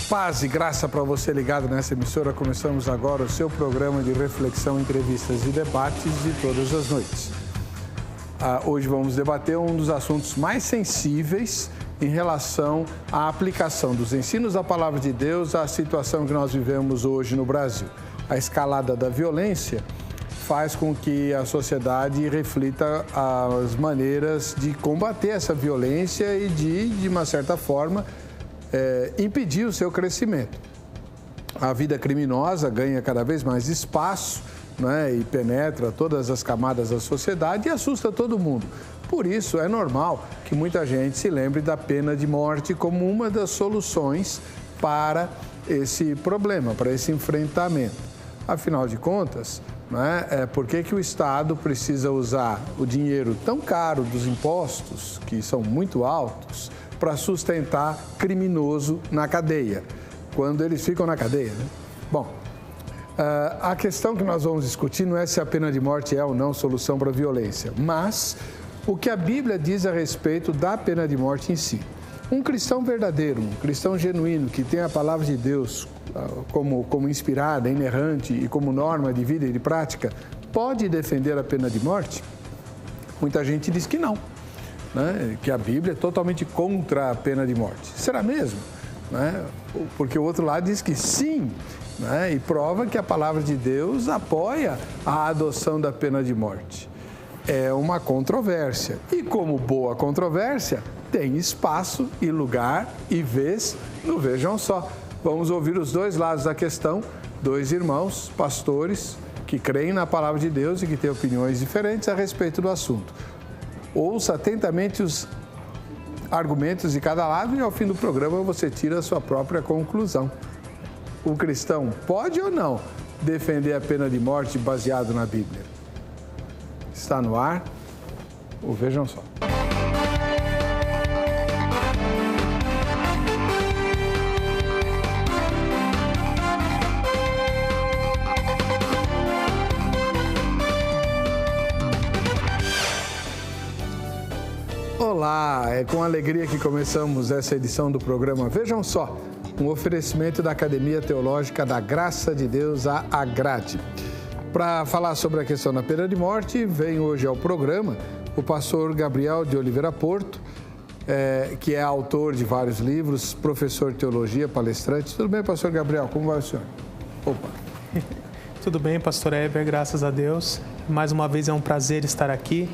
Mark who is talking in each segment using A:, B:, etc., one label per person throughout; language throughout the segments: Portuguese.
A: Paz e graça para você ligado nessa emissora. Começamos agora o seu programa de reflexão, entrevistas e debates de todas as noites. Hoje vamos debater um dos assuntos mais sensíveis em relação à aplicação dos ensinos da Palavra de Deus à situação que nós vivemos hoje no Brasil. A escalada da violência faz com que a sociedade reflita as maneiras de combater essa violência e de uma certa forma, impedir o seu crescimento. A vida criminosa ganha cada vez mais espaço, né, e penetra todas as camadas da sociedade e assusta todo mundo. Por isso, é normal que muita gente se lembre da pena de morte como uma das soluções para esse problema, para esse enfrentamento. Afinal de contas, né, por que o Estado precisa usar o dinheiro tão caro dos impostos, que são muito altos, para sustentar criminoso na cadeia, quando eles ficam na cadeia, né? Bom, a questão que nós vamos discutir não é se a pena de morte é ou não solução para a violência, mas o que a Bíblia diz a respeito da pena de morte em si. Um cristão verdadeiro, um cristão genuíno, que tem a palavra de Deus como inspirada, inerrante e como norma de vida e de prática, pode defender a pena de morte? Muita gente diz que não, né? Que a Bíblia é totalmente contra a pena de morte. Será mesmo? Né? Porque o outro lado diz que sim, né? E prova que a palavra de Deus apoia a adoção da pena de morte. É uma controvérsia. E como boa controvérsia, tem espaço e lugar e vez no Vejam Só. Vamos ouvir os dois lados da questão, dois irmãos, pastores, que creem na palavra de Deus e que têm opiniões diferentes a respeito do assunto. Ouça atentamente os argumentos de cada lado e ao fim do programa você tira a sua própria conclusão. O cristão pode ou não defender a pena de morte baseado na Bíblia? Está no ar o Vejam Só. Olá, é com alegria que começamos essa edição do programa Vejam Só, um oferecimento da Academia Teológica da Graça de Deus, a AGRADE. Para falar sobre a questão da pena de morte, vem hoje ao programa o pastor Gabriel de Oliveira Porto, que é autor de vários livros, professor de teologia, palestrante. Tudo bem, pastor Gabriel? Como vai o senhor? Opa!
B: Tudo bem, pastor Heber, graças a Deus. Mais uma vez é um prazer estar aqui.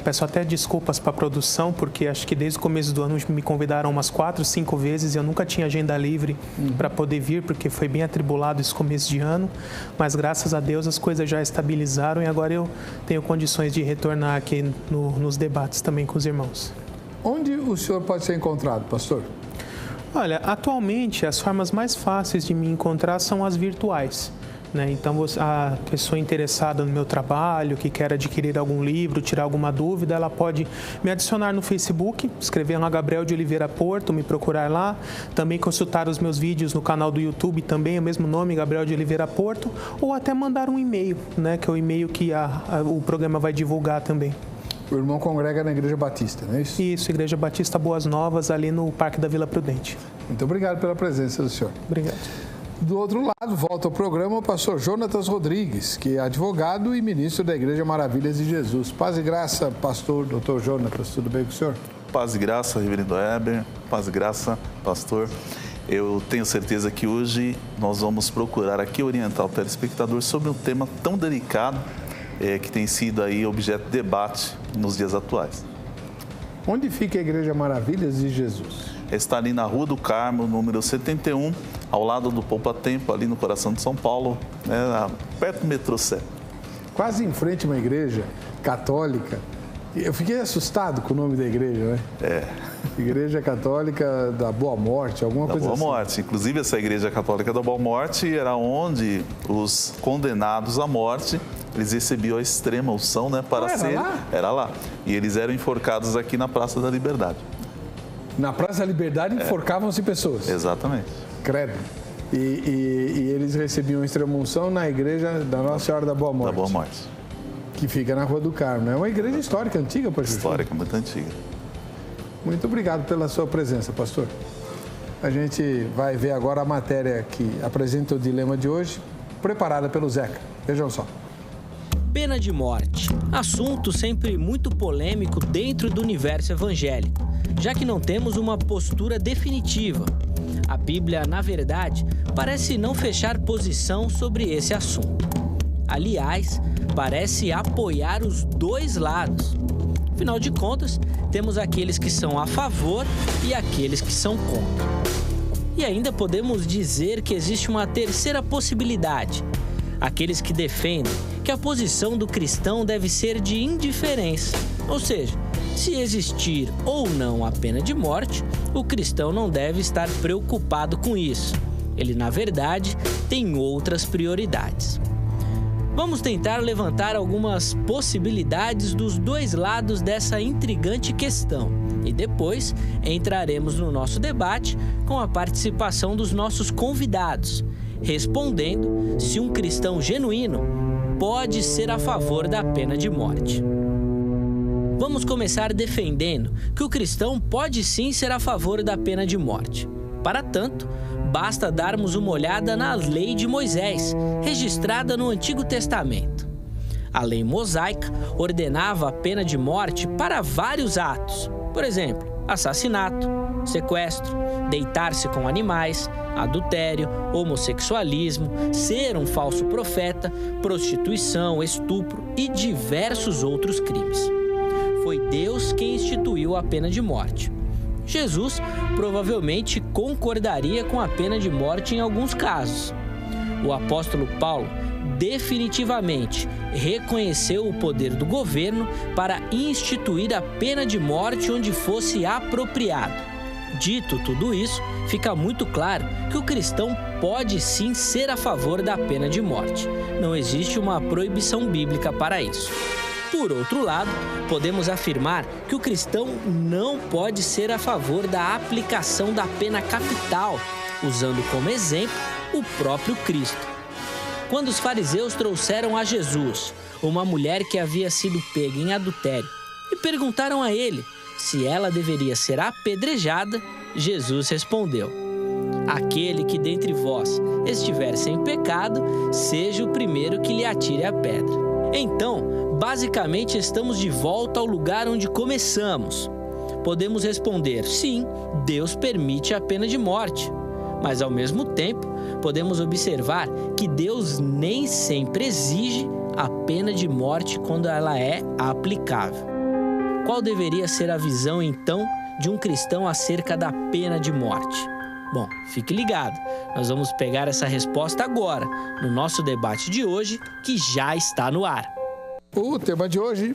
B: Peço até desculpas para a produção, porque acho que desde o começo do ano me convidaram umas 4, 5 vezes e eu nunca tinha agenda livre para poder vir, porque foi bem atribulado esse começo de ano. Mas graças a Deus as coisas já estabilizaram e agora eu tenho condições de retornar aqui nos debates também com os irmãos.
A: Onde o senhor pode ser encontrado, pastor?
B: Olha, atualmente as formas mais fáceis de me encontrar são as virtuais. Então, a pessoa interessada no meu trabalho, que quer adquirir algum livro, tirar alguma dúvida, ela pode me adicionar no Facebook, escrever lá Gabriel de Oliveira Porto, me procurar lá. Também consultar os meus vídeos no canal do YouTube, também é o mesmo nome, Gabriel de Oliveira Porto, ou até mandar um e-mail, que é o e-mail que o programa vai divulgar também.
A: O irmão congrega na Igreja Batista, não é isso?
B: Isso, Igreja Batista Boas Novas, ali no Parque da Vila Prudente.
A: Muito obrigado pela presença do senhor.
B: Obrigado.
A: Do outro lado, volta ao programa o pastor Jonatas Rodrigues, que é advogado e ministro da Igreja Maravilhas de Jesus. Paz e graça, pastor, doutor Jonatas, tudo bem com o senhor?
C: Paz e graça, reverendo Heber, paz e graça, pastor. Eu tenho certeza que hoje nós vamos procurar aqui orientar o telespectador sobre um tema tão delicado que tem sido aí objeto de debate nos dias atuais.
A: Onde fica a Igreja Maravilhas de Jesus?
C: Está ali na Rua do Carmo, número 71, ao lado do Poupa Tempo, ali no coração de São Paulo, perto do metrô Sé.
A: Quase em frente a uma igreja católica. Eu fiquei assustado com o nome da igreja, né? Igreja Católica da Boa Morte, alguma coisa assim. Da Boa
C: Morte. Inclusive, essa Igreja Católica da Boa Morte era onde os condenados à morte, eles recebiam a extrema unção, para ser...
A: Lá?
C: Era lá. E eles eram enforcados aqui na Praça da Liberdade.
A: Na Praça da Liberdade enforcavam-se pessoas?
C: Exatamente.
A: Credo. E eles recebiam extrema-unção na igreja da Nossa Senhora da Boa Morte.
C: Da Boa Morte.
A: Que fica na Rua do Carmo. É uma igreja histórica, antiga, pastor?
C: Histórica, muito antiga.
A: Muito obrigado pela sua presença, pastor. A gente vai ver agora a matéria que apresenta o dilema de hoje, preparada pelo Zeca. Vejam só.
D: Pena de morte. Assunto sempre muito polêmico dentro do universo evangélico, já que não temos uma postura definitiva. A Bíblia, na verdade, parece não fechar posição sobre esse assunto. Aliás, parece apoiar os dois lados. Afinal de contas, temos aqueles que são a favor e aqueles que são contra. E ainda podemos dizer que existe uma terceira possibilidade. Aqueles que defendem que a posição do cristão deve ser de indiferença. Ou seja, se existir ou não a pena de morte, o cristão não deve estar preocupado com isso. Ele, na verdade, tem outras prioridades. Vamos tentar levantar algumas possibilidades dos dois lados dessa intrigante questão e depois entraremos no nosso debate com a participação dos nossos convidados, respondendo se um cristão genuíno pode ser a favor da pena de morte. Vamos começar defendendo que o cristão pode sim ser a favor da pena de morte. Para tanto, basta darmos uma olhada na lei de Moisés, registrada no Antigo Testamento. A lei mosaica ordenava a pena de morte para vários atos. Por exemplo, assassinato, sequestro, deitar-se com animais, adultério, homossexualismo, ser um falso profeta, prostituição, estupro e diversos outros crimes. Foi Deus quem instituiu a pena de morte. Jesus provavelmente concordaria com a pena de morte em alguns casos. O apóstolo Paulo definitivamente reconheceu o poder do governo para instituir a pena de morte onde fosse apropriado. Dito tudo isso, fica muito claro que o cristão pode sim ser a favor da pena de morte. Não existe uma proibição bíblica para isso. Por outro lado, podemos afirmar que o cristão não pode ser a favor da aplicação da pena capital, usando como exemplo o próprio Cristo. Quando os fariseus trouxeram a Jesus uma mulher que havia sido pega em adultério e perguntaram a ele se ela deveria ser apedrejada, Jesus respondeu: aquele que dentre vós estiver sem pecado, seja o primeiro que lhe atire a pedra. Então, basicamente estamos de volta ao lugar onde começamos. Podemos responder, sim, Deus permite a pena de morte. Mas, ao mesmo tempo, podemos observar que Deus nem sempre exige a pena de morte quando ela é aplicável. Qual deveria ser a visão, então, de um cristão acerca da pena de morte? Bom, fique ligado, nós vamos pegar essa resposta agora, no nosso debate de hoje, que já está no ar.
A: O tema de hoje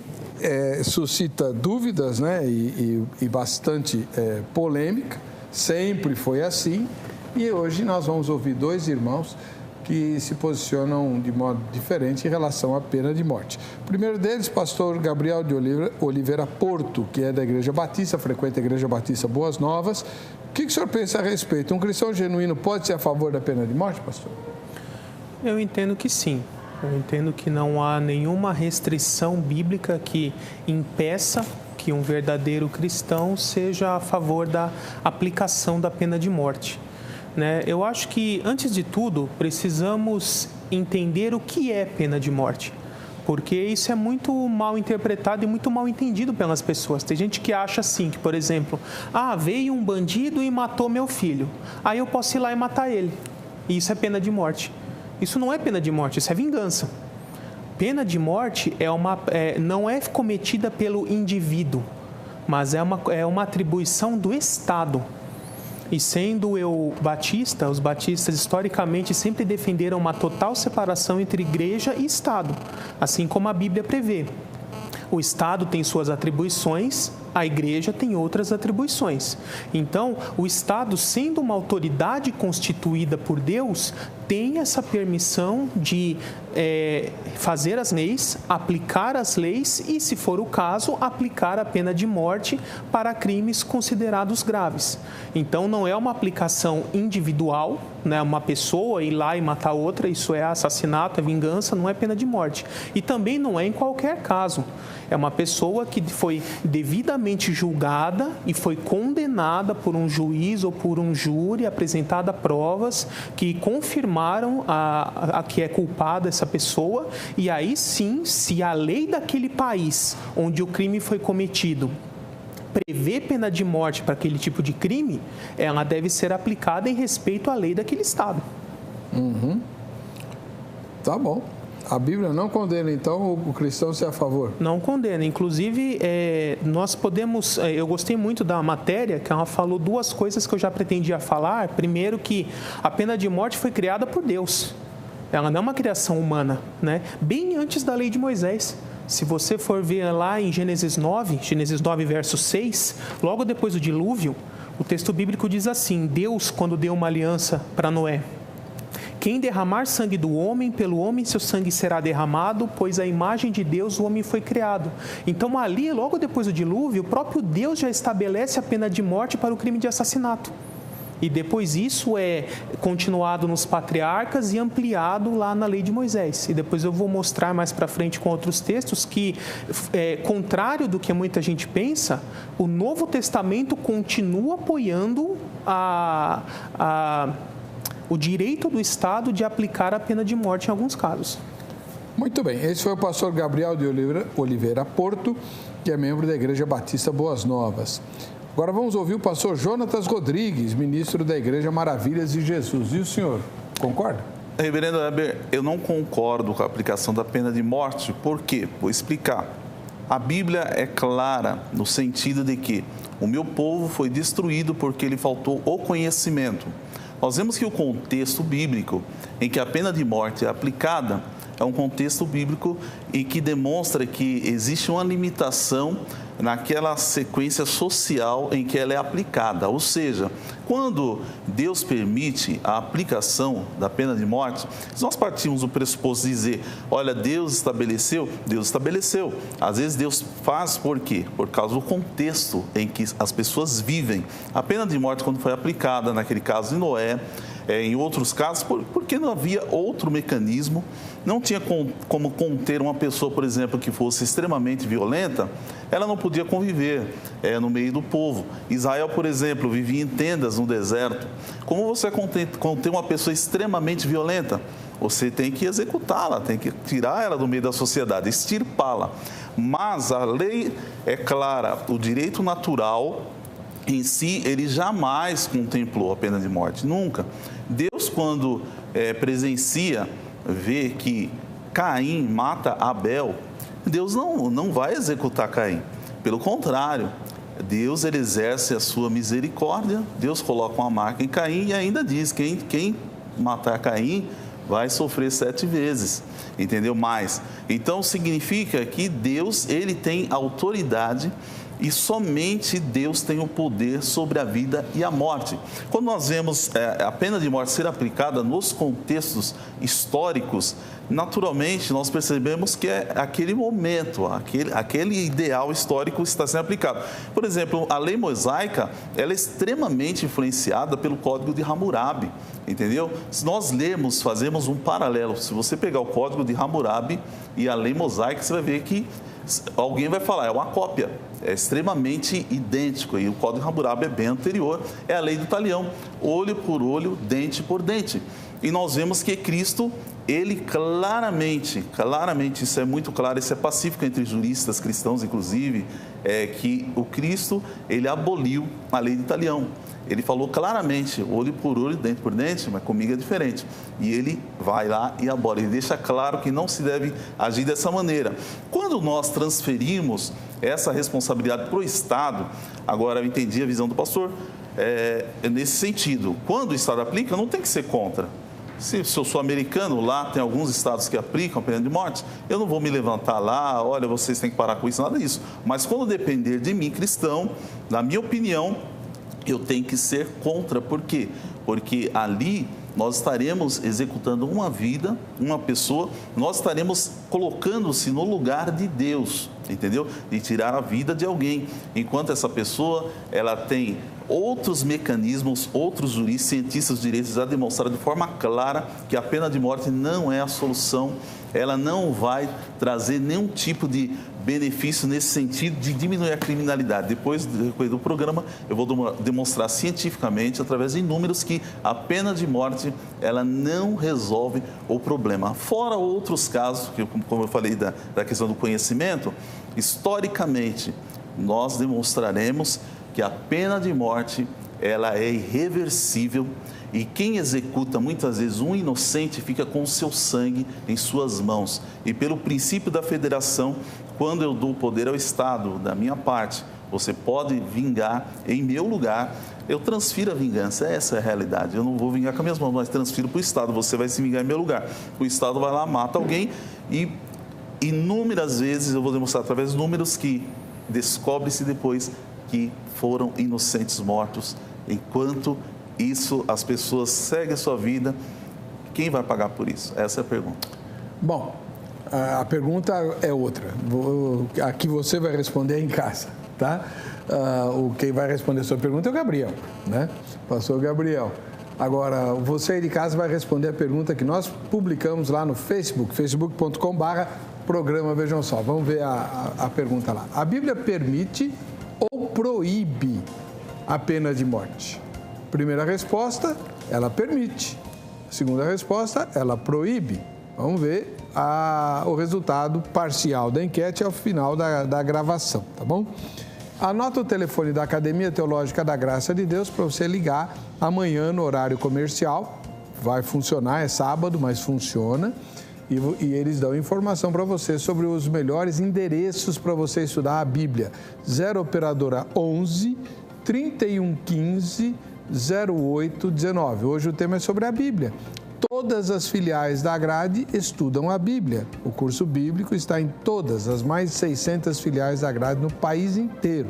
A: suscita dúvidas, né, e bastante polêmica, sempre foi assim, e hoje nós vamos ouvir dois irmãos que se posicionam de modo diferente em relação à pena de morte. O primeiro deles, pastor Gabriel de Oliveira Porto, que é da Igreja Batista, frequenta a Igreja Batista Boas Novas. O que o senhor pensa a respeito? Um cristão genuíno pode ser a favor da pena de morte, pastor?
B: Eu entendo que sim. Eu entendo que não há nenhuma restrição bíblica que impeça que um verdadeiro cristão seja a favor da aplicação da pena de morte. Eu acho que, antes de tudo, precisamos entender o que é pena de morte, porque isso é muito mal interpretado e muito mal entendido pelas pessoas. Tem gente que acha assim, que, por exemplo, veio um bandido e matou meu filho, aí eu posso ir lá e matar ele, e isso é pena de morte. Isso não é pena de morte, isso é vingança. Pena de morte não é cometida pelo indivíduo, mas é uma atribuição do Estado. E sendo eu batista, os batistas historicamente sempre defenderam uma total separação entre igreja e Estado, assim como a Bíblia prevê. O Estado tem suas atribuições, a igreja tem outras atribuições. Então, o Estado, sendo uma autoridade constituída por Deus, tem essa permissão de fazer as leis, aplicar as leis e, se for o caso, aplicar a pena de morte para crimes considerados graves. Então, não é uma aplicação individual, né? Uma pessoa ir lá e matar outra, isso é assassinato, é vingança, não é pena de morte. E também não é em qualquer caso. É uma pessoa que foi devidamente julgada e foi condenada por um juiz ou por um júri, apresentada provas que confirmaram a que é culpada essa pessoa, e aí sim, se a lei daquele país onde o crime foi cometido prevê pena de morte para aquele tipo de crime, ela deve ser aplicada em respeito à lei daquele estado.
A: Tá bom. A Bíblia não condena, então, o cristão ser a favor?
B: Não condena. Inclusive, nós podemos... eu gostei muito da matéria, que ela falou duas coisas que eu já pretendia falar. Primeiro, que a pena de morte foi criada por Deus. Ela não é uma criação humana, né? Bem antes da lei de Moisés. Se você for ver lá em Gênesis 9, verso 6, logo depois do dilúvio, o texto bíblico diz assim: Deus, quando deu uma aliança para Noé: quem derramar sangue do homem, pelo homem seu sangue será derramado, pois a imagem de Deus o homem foi criado. Então ali, logo depois do dilúvio, o próprio Deus já estabelece a pena de morte para o crime de assassinato. E depois isso é continuado nos patriarcas e ampliado lá na lei de Moisés. E depois eu vou mostrar mais para frente com outros textos que, contrário do que muita gente pensa, o Novo Testamento continua apoiando o direito do Estado de aplicar a pena de morte em alguns casos.
A: Muito bem. Esse foi o pastor Gabriel de Oliveira Porto, que é membro da Igreja Batista Boas Novas. Agora vamos ouvir o pastor Jonatas Rodrigues, ministro da Igreja Maravilhas de Jesus. E o senhor, concorda?
C: Reverendo Heber, eu não concordo com a aplicação da pena de morte. Por quê? Vou explicar. A Bíblia é clara no sentido de que o meu povo foi destruído porque lhe faltou o conhecimento. Nós vemos que o contexto bíblico em que a pena de morte é aplicada é um contexto bíblico e que demonstra que existe uma limitação naquela sequência social em que ela é aplicada. Ou seja, quando Deus permite a aplicação da pena de morte, se nós partimos do pressuposto de dizer, olha, Deus estabeleceu. Às vezes Deus faz por quê? Por causa do contexto em que as pessoas vivem. A pena de morte, quando foi aplicada, naquele caso de Noé, em outros casos, porque não havia outro mecanismo, não tinha como conter uma pessoa, por exemplo, que fosse extremamente violenta, ela não podia conviver no meio do povo. Israel, por exemplo, vivia em tendas no deserto. Como você conter uma pessoa extremamente violenta? Você tem que executá-la, tem que tirar ela do meio da sociedade, extirpá-la. Mas a lei é clara, o direito natural em si, ele jamais contemplou a pena de morte, nunca. Deus, quando presencia, vê que Caim mata Abel, Deus não vai executar Caim. Pelo contrário, Deus ele exerce a sua misericórdia, Deus coloca uma marca em Caim e ainda diz, quem matar Caim vai sofrer 7 vezes, entendeu? Mais. Então, significa que Deus, ele tem autoridade e somente Deus tem o poder sobre a vida e a morte. Quando nós vemos a pena de morte ser aplicada nos contextos históricos, naturalmente nós percebemos que é aquele momento, aquele ideal histórico está sendo aplicado. Por exemplo, a lei mosaica, ela é extremamente influenciada pelo Código de Hammurabi, entendeu? Se nós lermos, fazemos um paralelo, se você pegar o Código de Hammurabi e a lei mosaica, você vai ver que alguém vai falar, é uma cópia, é extremamente idêntico, e o Código de Hammurabi é bem anterior, é a lei do talião, olho por olho, dente por dente. E nós vemos que Cristo, ele claramente, isso é muito claro, isso é pacífico entre juristas cristãos, inclusive, que o Cristo, ele aboliu a lei do talião. Ele falou claramente, olho por olho, dente por dente, mas comigo é diferente. E ele vai lá e abole. Ele deixa claro que não se deve agir dessa maneira. Quando nós transferimos essa responsabilidade para o Estado, agora eu entendi a visão do pastor, nesse sentido. Quando o Estado aplica, não tem que ser contra. Se eu sou americano, lá tem alguns estados que aplicam a pena de morte, eu não vou me levantar lá, olha, vocês têm que parar com isso, nada disso. Mas quando depender de mim, cristão, na minha opinião, eu tenho que ser contra. Por quê? Porque ali nós estaremos executando uma vida, uma pessoa, nós estaremos colocando-se no lugar de Deus, entendeu? E tirar a vida de alguém, enquanto essa pessoa, ela tem outros mecanismos, outros juristas, cientistas de direitos já demonstraram de forma clara que a pena de morte não é a solução, ela não vai trazer nenhum tipo de benefício nesse sentido de diminuir a criminalidade. Depois do programa, eu vou demonstrar cientificamente, através de números, que a pena de morte, ela não resolve o problema. Fora outros casos, que, como eu falei da questão do conhecimento, historicamente, nós demonstraremos que a pena de morte, ela é irreversível e quem executa, muitas vezes, um inocente fica com o seu sangue em suas mãos. E pelo princípio da federação, quando eu dou poder ao Estado, da minha parte, você pode vingar em meu lugar, eu transfiro a vingança, essa é a realidade. Eu não vou vingar com as minhas mãos, mas transfiro para o Estado, você vai se vingar em meu lugar. O Estado vai lá, mata alguém e inúmeras vezes, eu vou demonstrar através de números que descobre-se depois que foram inocentes mortos. Enquanto isso, as pessoas seguem a sua vida, quem vai pagar por isso? Essa é a pergunta.
A: Bom, a pergunta é outra. Aqui você vai responder em casa, tá? Quem vai responder a sua pergunta é o Gabriel, né? Pastor Gabriel. Agora, você aí de casa vai responder a pergunta que nós publicamos lá no Facebook, facebook.com/programa Vejam Só. Vamos ver a pergunta lá. A Bíblia permite ou proíbe a pena de morte? Primeira resposta, ela permite. Segunda resposta, ela proíbe. Vamos ver o resultado parcial da enquete ao final da gravação, tá bom? Anota o telefone da Academia Teológica da Graça de Deus para você ligar amanhã no horário comercial. Vai funcionar, é sábado, mas funciona. E eles dão informação para você sobre os melhores endereços para você estudar a Bíblia. 0 Operadora 11 3115 0819. Hoje o tema é sobre a Bíblia. Todas as filiais da Grade estudam a Bíblia. O curso bíblico está em todas as mais de 600 filiais da Grade no país inteiro.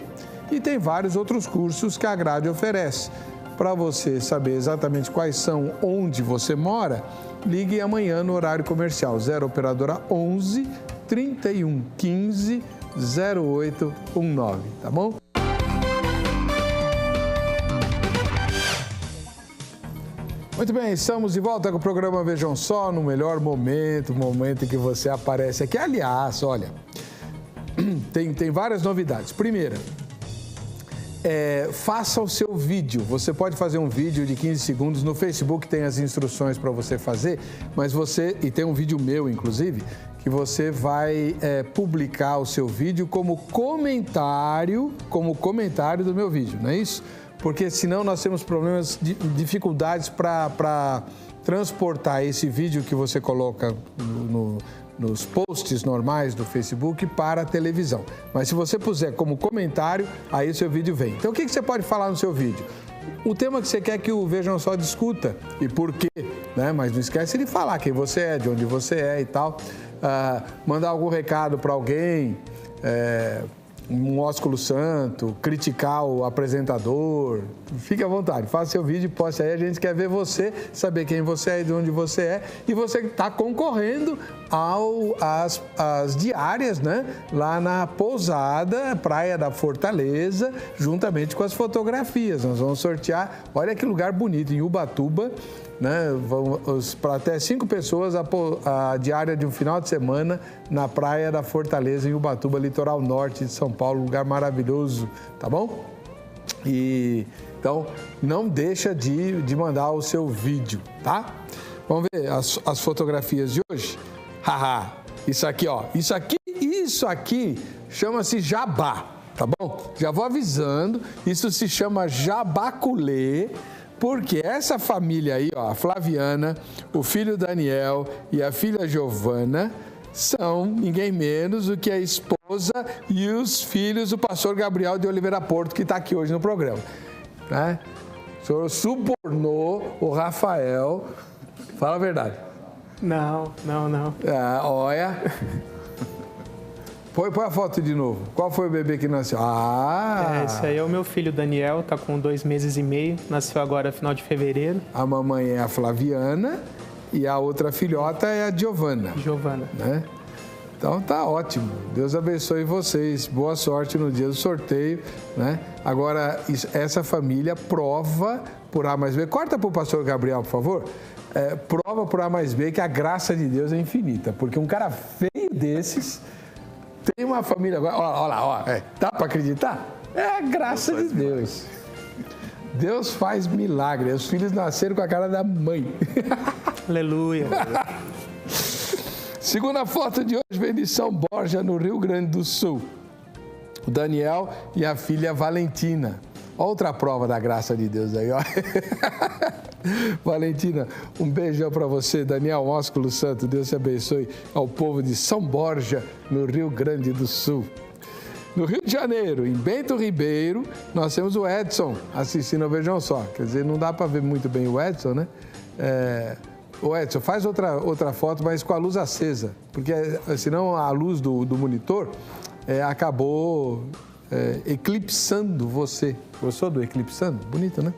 A: E tem vários outros cursos que a Grade oferece. Para você saber exatamente quais são, onde você mora, ligue amanhã no horário comercial. 0 Operadora 11 3115 0819, tá bom? Muito bem, estamos de volta com o programa Vejam Só, no melhor momento, o momento em que você aparece aqui. Aliás, olha, tem várias novidades. Primeira, faça o seu vídeo. Você pode fazer um vídeo de 15 segundos. No Facebook tem as instruções para você fazer, mas e tem um vídeo meu, inclusive, que você vai publicar o seu vídeo como comentário do meu vídeo, não é isso? Porque senão nós temos dificuldades para transportar esse vídeo que você coloca nos posts normais do Facebook para a televisão. Mas se você puser como comentário, aí o seu vídeo vem. Então o que você pode falar no seu vídeo? O tema que você quer que o Vejam Só discuta e por quê, né? Mas não esquece de falar quem você é, de onde você é e tal. Mandar algum recado para alguém, um ósculo santo, criticar o apresentador, fique à vontade, faça seu vídeo e poste aí, a gente quer ver você, saber quem você é e de onde você é, e você está concorrendo às diárias, né? Lá na pousada, Praia da Fortaleza, juntamente com as fotografias, nós vamos sortear, olha que lugar bonito, em Ubatuba, né? Para até 5 pessoas a diária de um final de semana na Praia da Fortaleza, em Ubatuba, litoral norte de São Paulo, lugar maravilhoso, tá bom? Então, não deixa de mandar o seu vídeo, tá? Vamos ver as fotografias de hoje? Haha, isso aqui, ó, isso aqui chama-se jabá, tá bom? Já vou avisando, isso se chama jabaculê, porque essa família aí, ó, a Flaviana, o filho Daniel e a filha Giovana, são ninguém menos do que a esposa e os filhos do pastor Gabriel de Oliveira Porto, que está aqui hoje no programa, né? O senhor subornou o Rafael, fala a verdade.
B: Não.
A: Olha, Põe a foto de novo. Qual foi o bebê que nasceu?
B: Esse aí é o meu filho Daniel, está com 2 meses e meio, nasceu agora final de fevereiro.
A: A mamãe é a Flaviana e a outra filhota é a Giovana. Né? Então tá ótimo. Deus abençoe vocês. Boa sorte no dia do sorteio, né? Agora, essa família prova por A mais B. Corta para o pastor Gabriel, por favor. Prova por A mais B que a graça de Deus é infinita. Porque um cara feio desses tem uma família... Olha lá, dá para acreditar? É a graça de Deus. Deus faz milagre. Os filhos nasceram com a cara da mãe.
B: Aleluia.
A: Segunda foto de hoje vem de São Borja, no Rio Grande do Sul. O Daniel e a filha Valentina. Outra prova da graça de Deus aí, ó. Valentina, um beijão para você. Daniel, ósculo santo, Deus te abençoe. Ao povo de São Borja, no Rio Grande do Sul. No Rio de Janeiro, em Bento Ribeiro, nós temos o Edson assistindo, vejam só. Quer dizer, não dá para ver muito bem o Edson, né? Ô Edson, faz outra foto, mas com a luz acesa, porque senão a luz do monitor acabou eclipsando você. Gostou do eclipsando? Bonito, né?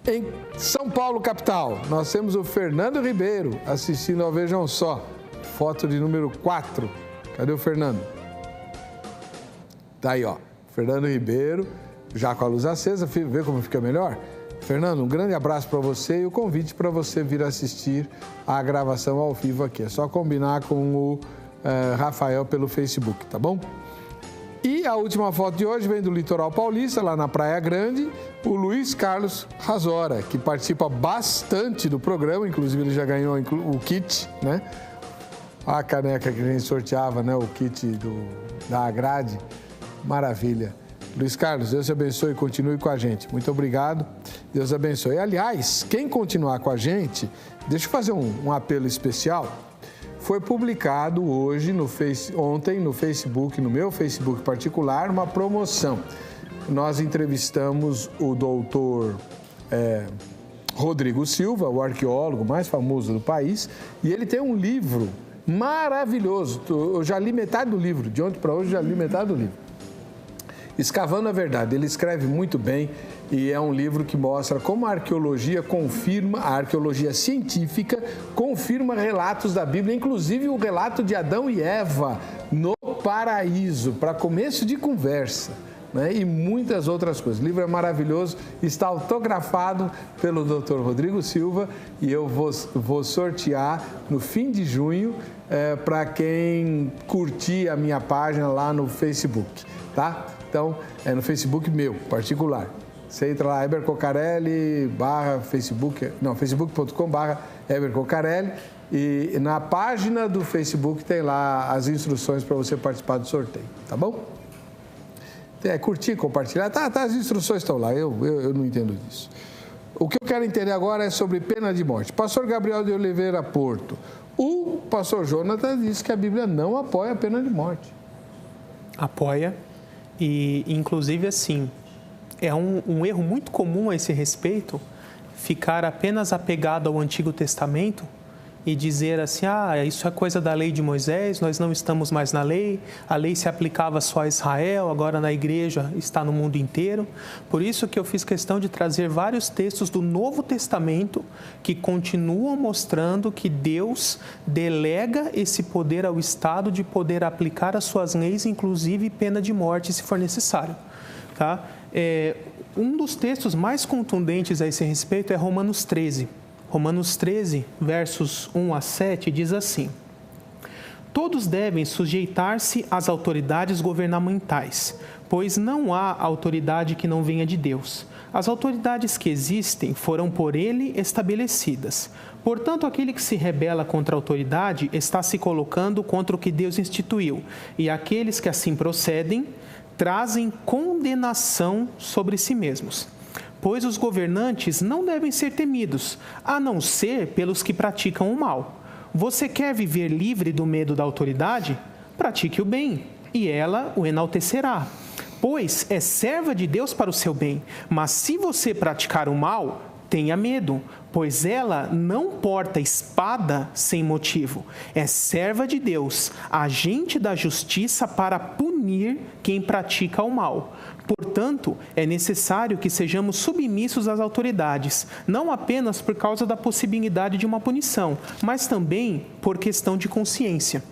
A: Em São Paulo, capital, nós temos o Fernando Ribeiro assistindo ao Vejam Só, foto de número 4. Cadê o Fernando? Tá aí, ó, Fernando Ribeiro, já com a luz acesa, vê como fica melhor? Fernando, um grande abraço para você e o convite para você vir assistir a gravação ao vivo aqui. É só combinar com o Rafael pelo Facebook, tá bom? E a última foto de hoje vem do Litoral Paulista, lá na Praia Grande, o Luiz Carlos Razora, que participa bastante do programa, inclusive ele já ganhou o kit, né? A caneca que a gente sorteava, né? O kit da Agrade. Maravilha. Luiz Carlos, Deus te abençoe e continue com a gente. Muito obrigado. Deus abençoe. Aliás, quem continuar com a gente, deixa eu fazer um apelo especial. Foi publicado ontem no Facebook, no meu Facebook particular, uma promoção. Nós entrevistamos o doutor Rodrigo Silva, o arqueólogo mais famoso do país, e ele tem um livro maravilhoso. Eu já li metade do livro, de ontem para hoje já li metade do livro. Escavando a Verdade. Ele escreve muito bem e é um livro que mostra como a arqueologia científica confirma relatos da Bíblia, inclusive o relato de Adão e Eva no paraíso, para começo de conversa, né? E muitas outras coisas. O livro é maravilhoso, está autografado pelo Dr. Rodrigo Silva e eu vou sortear no fim de junho para quem curtir a minha página lá no Facebook, tá? Então, é no Facebook meu, particular. Você entra lá, Heber Cocarelli, facebook.com/Heber Cocarelli, e na página do Facebook tem lá as instruções para você participar do sorteio, tá bom? Curtir, compartilhar, as instruções estão lá, eu não entendo disso. O que eu quero entender agora é sobre pena de morte. Pastor Gabriel de Oliveira Porto, o pastor Jonathan disse que a Bíblia não apoia a pena de morte.
B: Apoia. E, inclusive, assim, é um erro muito comum a esse respeito ficar apenas apegado ao Antigo Testamento e dizer assim, isso é coisa da lei de Moisés, nós não estamos mais na lei, a lei se aplicava só a Israel, agora na igreja está no mundo inteiro. Por isso que eu fiz questão de trazer vários textos do Novo Testamento que continuam mostrando que Deus delega esse poder ao Estado de poder aplicar as suas leis, inclusive pena de morte, se for necessário. Tá? Um dos textos mais contundentes a esse respeito é Romanos 13. Romanos 13, versos 1 a 7, diz assim: todos devem sujeitar-se às autoridades governamentais, pois não há autoridade que não venha de Deus. As autoridades que existem foram por ele estabelecidas. Portanto, aquele que se rebela contra a autoridade está se colocando contra o que Deus instituiu, e aqueles que assim procedem trazem condenação sobre si mesmos. Pois os governantes não devem ser temidos, a não ser pelos que praticam o mal. Você quer viver livre do medo da autoridade? Pratique o bem, e ela o enaltecerá. Pois é serva de Deus para o seu bem, mas se você praticar o mal, tenha medo, pois ela não porta espada sem motivo. É serva de Deus, agente da justiça para punir quem pratica o mal. Portanto, é necessário que sejamos submissos às autoridades, não apenas por causa da possibilidade de uma punição, mas também por questão de consciência.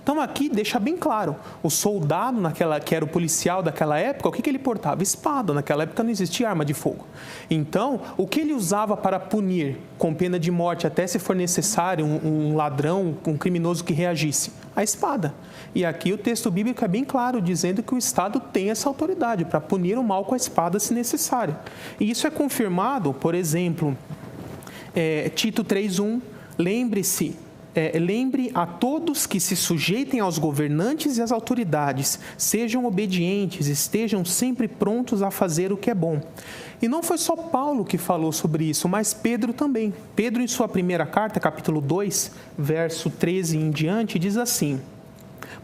B: Então aqui deixa bem claro, o soldado, que era o policial daquela época, o que ele portava? Espada. Naquela época não existia arma de fogo. Então, o que ele usava para punir com pena de morte, até se for necessário, um ladrão, um criminoso que reagisse? A espada. E aqui o texto bíblico é bem claro, dizendo que o Estado tem essa autoridade para punir o mal com a espada se necessário. E isso é confirmado, por exemplo, Tito 3:1, lembre a todos que se sujeitem aos governantes e às autoridades, sejam obedientes, estejam sempre prontos a fazer o que é bom. E não foi só Paulo que falou sobre isso, mas Pedro também. Pedro, em sua primeira carta, capítulo 2, verso 13 em diante, diz assim: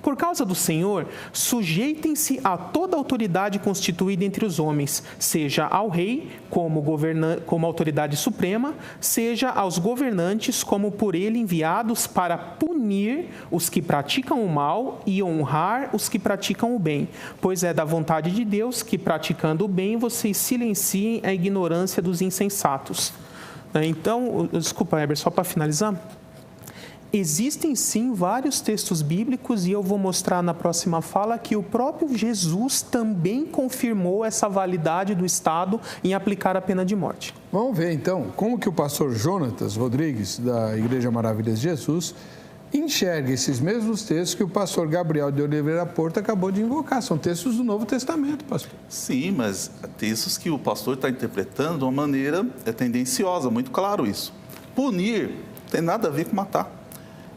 B: por causa do Senhor, sujeitem-se a toda autoridade constituída entre os homens, seja ao rei como autoridade suprema, seja aos governantes como por ele enviados para punir os que praticam o mal e honrar os que praticam o bem. Pois é da vontade de Deus que, praticando o bem, vocês silenciem a ignorância dos insensatos. Então, desculpa, Heber, só para finalizar. Existem sim vários textos bíblicos, e eu vou mostrar na próxima fala que o próprio Jesus também confirmou essa validade do Estado em aplicar a pena de morte.
A: Vamos ver então como que o pastor Jonatas Rodrigues, da Igreja Maravilhas de Jesus, enxerga esses mesmos textos que o pastor Gabriel de Oliveira Porto acabou de invocar. São textos do Novo Testamento, pastor.
C: Sim, mas textos que o pastor está interpretando de uma maneira tendenciosa, muito claro isso. Punir tem nada a ver com matar.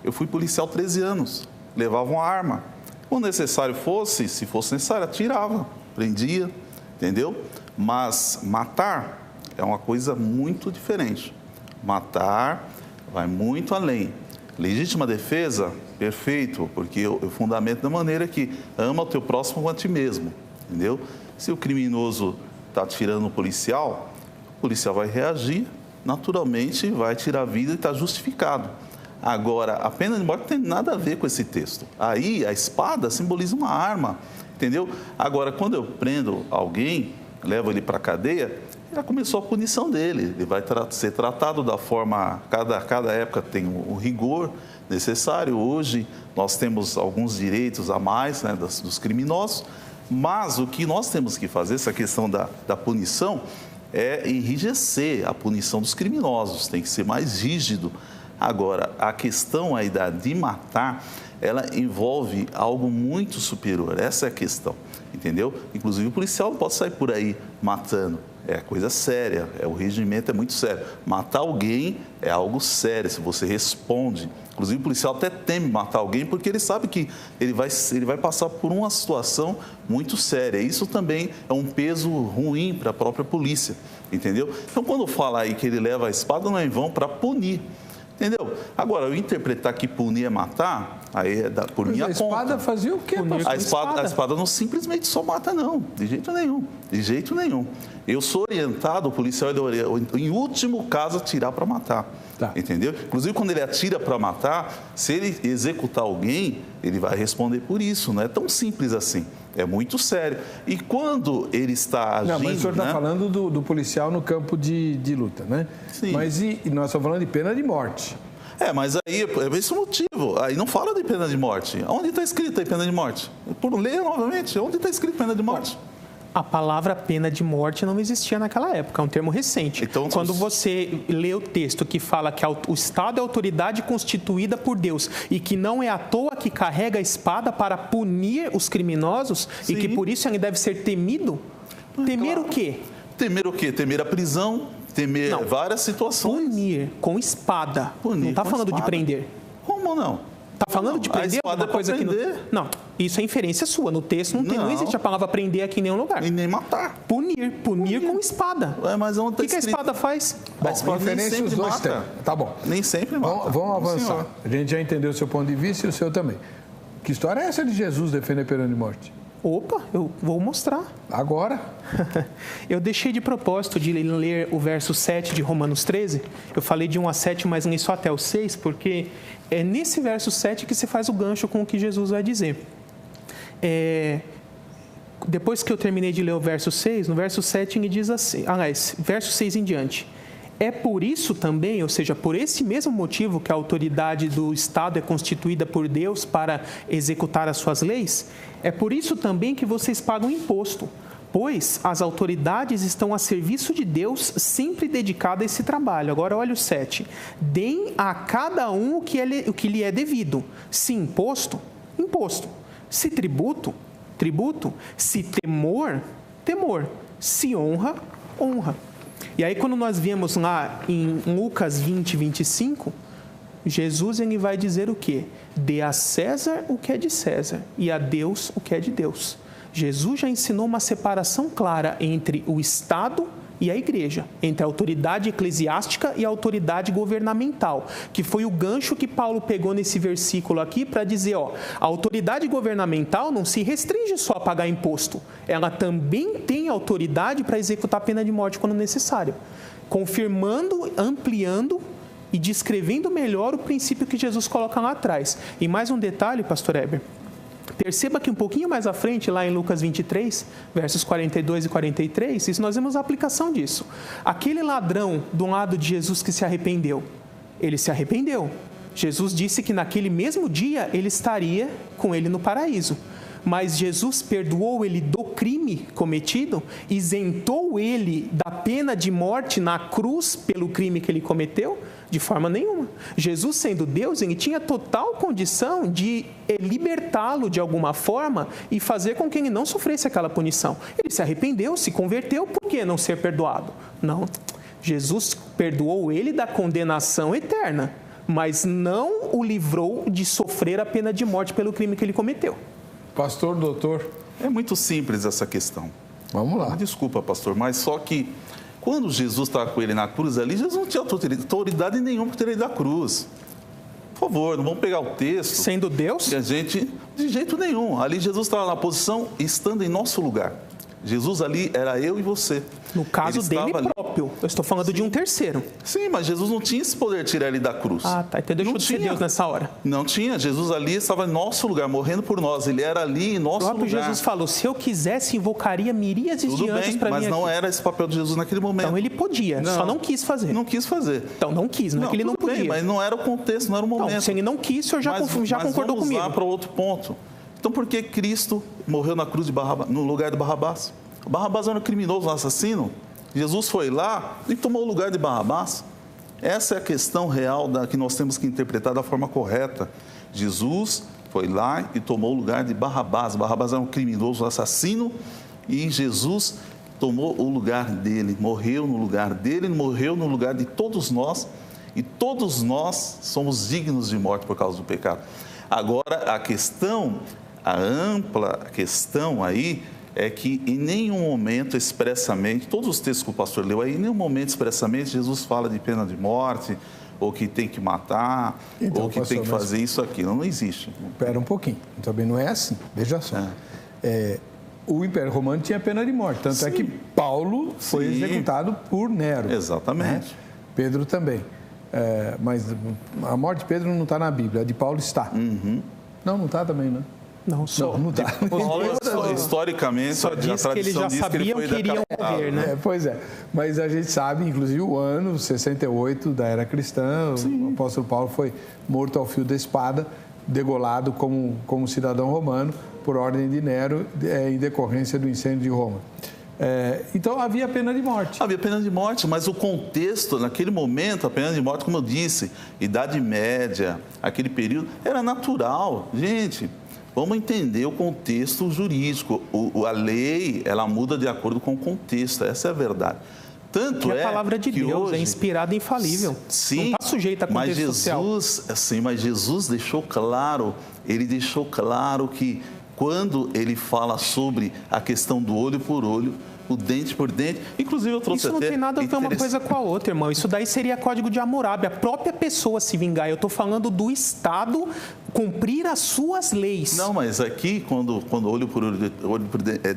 C: Eu fui policial 13 anos, levava uma arma. Quando necessário fosse, se fosse necessário, atirava, prendia, entendeu? Mas matar é uma coisa muito diferente. Matar vai muito além. Legítima defesa, perfeito, porque eu fundamento da maneira que ama o teu próximo como a ti mesmo, entendeu? Se o criminoso está atirando no policial, o policial vai reagir, naturalmente vai tirar a vida e está justificado. Agora, a pena de morte não tem nada a ver com esse texto. Aí, a espada simboliza uma arma, entendeu? Agora, quando eu prendo alguém, levo ele para a cadeia, já começou a punição dele. Ele vai ser tratado da forma... Cada época tem o rigor necessário. Hoje, nós temos alguns direitos a mais, né, dos criminosos, mas o que nós temos que fazer, essa questão da punição, é enrijecer a punição dos criminosos. Tem que ser mais rígido. Agora, a questão aí de matar, ela envolve algo muito superior. Essa é a questão, entendeu? Inclusive, o policial não pode sair por aí matando. É coisa séria, o regimento é muito sério. Matar alguém é algo sério, se você responde. Inclusive, o policial até teme matar alguém porque ele sabe que ele vai passar por uma situação muito séria. Isso também é um peso ruim para a própria polícia, entendeu? Então, quando fala aí que ele leva a espada, não é em vão para punir. Entendeu? Agora, eu interpretar que punir é matar, aí é por minha conta.
A: A espada fazia o quê, pastor?
C: A espada não simplesmente só mata, não. De jeito nenhum. De jeito nenhum. Eu sou orientado, o policial, em último caso, atirar para matar. Tá. Entendeu? Inclusive, quando ele atira para matar, se ele executar alguém, ele vai responder por isso. Não é tão simples assim. É muito sério. E quando ele está agindo... Não,
A: mas o senhor está falando do policial no campo de luta, né? Sim. Mas e nós estamos falando de pena de morte.
C: Mas aí é esse o motivo. Aí não fala de pena de morte. Onde está escrito aí pena de morte? Por ler novamente. Onde está escrito pena de morte?
B: A palavra pena de morte não existia naquela época, é um termo recente. Então, quando você lê o texto que fala que o Estado é autoridade constituída por Deus e que não é à toa que carrega a espada para punir os criminosos, sim, e que por isso ele deve ser temido, temer claro. O quê?
C: Temer o quê? Temer a prisão, temer várias situações.
B: Punir com espada. Punir não está falando espada. De prender.
C: Como não?
B: Está falando de prender alguma coisa aqui? Não, isso é inferência sua. No texto não existe a palavra prender aqui em nenhum lugar.
C: E nem matar.
B: Punir com espada.
C: Mas onde tá
B: o que a espada faz?
A: Bom, a espada nem sempre mata. Tá bom.
C: Nem sempre mata.
A: Vamos avançar. Senhor. A gente já entendeu o seu ponto de vista e o seu também. Que história é essa de Jesus defender a pena de morte?
B: Opa, eu vou mostrar.
A: Agora?
B: Eu deixei de propósito de ler o verso 7 de Romanos 13. Eu falei de 1 a 7, mas li só até o 6, porque é nesse verso 7 que se faz o gancho com o que Jesus vai dizer. Depois que eu terminei de ler o verso 6, no verso 7 ele diz assim, verso 6 em diante. É por isso também, ou seja, por esse mesmo motivo que a autoridade do Estado é constituída por Deus para executar as suas leis, é por isso também que vocês pagam imposto, pois as autoridades estão a serviço de Deus, sempre dedicadas a esse trabalho. Agora olha o 7. Deem a cada um o que lhe é devido. Se imposto, imposto. Se tributo, tributo. Se temor, temor. Se honra, honra. E aí, quando nós viemos lá em Lucas 20, 25, Jesus ele vai dizer o quê? Dê a César o que é de César e a Deus o que é de Deus. Jesus já ensinou uma separação clara entre o Estado e a igreja, entre a autoridade eclesiástica e a autoridade governamental, que foi o gancho que Paulo pegou nesse versículo aqui para dizer, a autoridade governamental não se restringe só a pagar imposto, ela também tem autoridade para executar a pena de morte quando necessário, confirmando, ampliando e descrevendo melhor o princípio que Jesus coloca lá atrás. E mais um detalhe, pastor Heber, perceba que um pouquinho mais à frente, lá em Lucas 23, versos 42 e 43, isso nós vemos a aplicação disso. Aquele ladrão do lado de Jesus que se arrependeu, ele se arrependeu. Jesus disse que naquele mesmo dia ele estaria com ele no paraíso. Mas Jesus perdoou ele do crime cometido, isentou ele da pena de morte na cruz pelo crime que ele cometeu? De forma nenhuma. Jesus, sendo Deus, ele tinha total condição de libertá-lo de alguma forma e fazer com que ele não sofresse aquela punição. Ele se arrependeu, se converteu, por que não ser perdoado? Não. Jesus perdoou ele da condenação eterna, mas não o livrou de sofrer a pena de morte pelo crime que ele cometeu.
A: Pastor, doutor.
C: É muito simples essa questão.
A: Vamos lá.
C: Desculpa, pastor, mas só que quando Jesus estava com ele na cruz ali, Jesus não tinha autoridade nenhuma para tirar ele da cruz. Por favor, não vamos pegar o texto.
B: Sendo Deus?
C: Que a gente, de jeito nenhum. Ali Jesus estava na posição, estando em nosso lugar. Jesus ali era eu e você.
B: No caso dele próprio. Eu estou falando de um terceiro.
C: Sim, mas Jesus não tinha esse poder de tirar ele da cruz.
B: Ah, tá. Então deixou de ser Deus nessa hora.
C: Não tinha. Jesus ali estava em nosso lugar, morrendo por nós. Ele era ali em nosso lugar. O próprio
B: Jesus falou, se eu quisesse, invocaria miríades de anjos para mim
C: mas não era esse papel de Jesus naquele momento.
B: Então ele podia, só não quis fazer.
C: Não quis fazer.
B: Então não quis, não é que ele não podia.
C: Bem, mas não era o contexto, não era o momento. Então,
B: se ele não quis, o senhor já concordou comigo.
C: Vamos lá para outro ponto. Então por que Cristo morreu na cruz de no lugar de Barrabás? Barrabás era um criminoso, um assassino. Jesus foi lá e tomou o lugar de Barrabás. Essa é a questão real que nós temos que interpretar da forma correta. Jesus foi lá e tomou o lugar de Barrabás. Barrabás era um criminoso, um assassino, e Jesus tomou o lugar dele, morreu no lugar dele, morreu no lugar de todos nós, e todos nós somos dignos de morte por causa do pecado. Agora, a ampla questão aí, é que em nenhum momento expressamente, todos os textos que o pastor leu aí, em nenhum momento expressamente Jesus fala de pena de morte, ou que tem que matar, então, ou que pastor, tem que fazer isso, aquilo. Não existe.
A: Espera um pouquinho, também não é assim, veja só. O Império Romano tinha pena de morte, tanto é que Paulo foi executado por Nero.
C: Exatamente.
A: Né? Pedro também. Mas a morte de Pedro não está na Bíblia, a de Paulo está.
C: Uhum.
A: Não está também, não.
B: Não, só.
A: Não tá.
C: Historicamente,
B: só diz que eles já sabiam que iriam morrer, né?
A: Pois é. Mas a gente sabe, inclusive, o ano 68 da era cristã, o apóstolo Paulo foi morto ao fio da espada, degolado como cidadão romano, por ordem de Nero, em decorrência do incêndio de Roma. Então, havia pena de morte.
C: Havia pena de morte, mas o contexto, naquele momento, a pena de morte, como eu disse, Idade Média, aquele período, era natural. Gente, vamos entender o contexto jurídico. A lei, ela muda de acordo com o contexto, essa é a verdade. Tanto
B: a palavra de Deus hoje, é inspirada e infalível.
C: Sim,
B: não está sujeita a contexto social.
C: Mas Jesus deixou claro, ele deixou claro que quando ele fala sobre a questão do olho por olho, o dente por dente, inclusive eu trouxe
B: isso não tem nada a ver uma coisa com a outra, irmão. Isso daí seria código de Hammurabi, a própria pessoa se vingar. Eu estou falando do Estado cumprir as suas leis.
C: Não, mas aqui, quando olho por olho,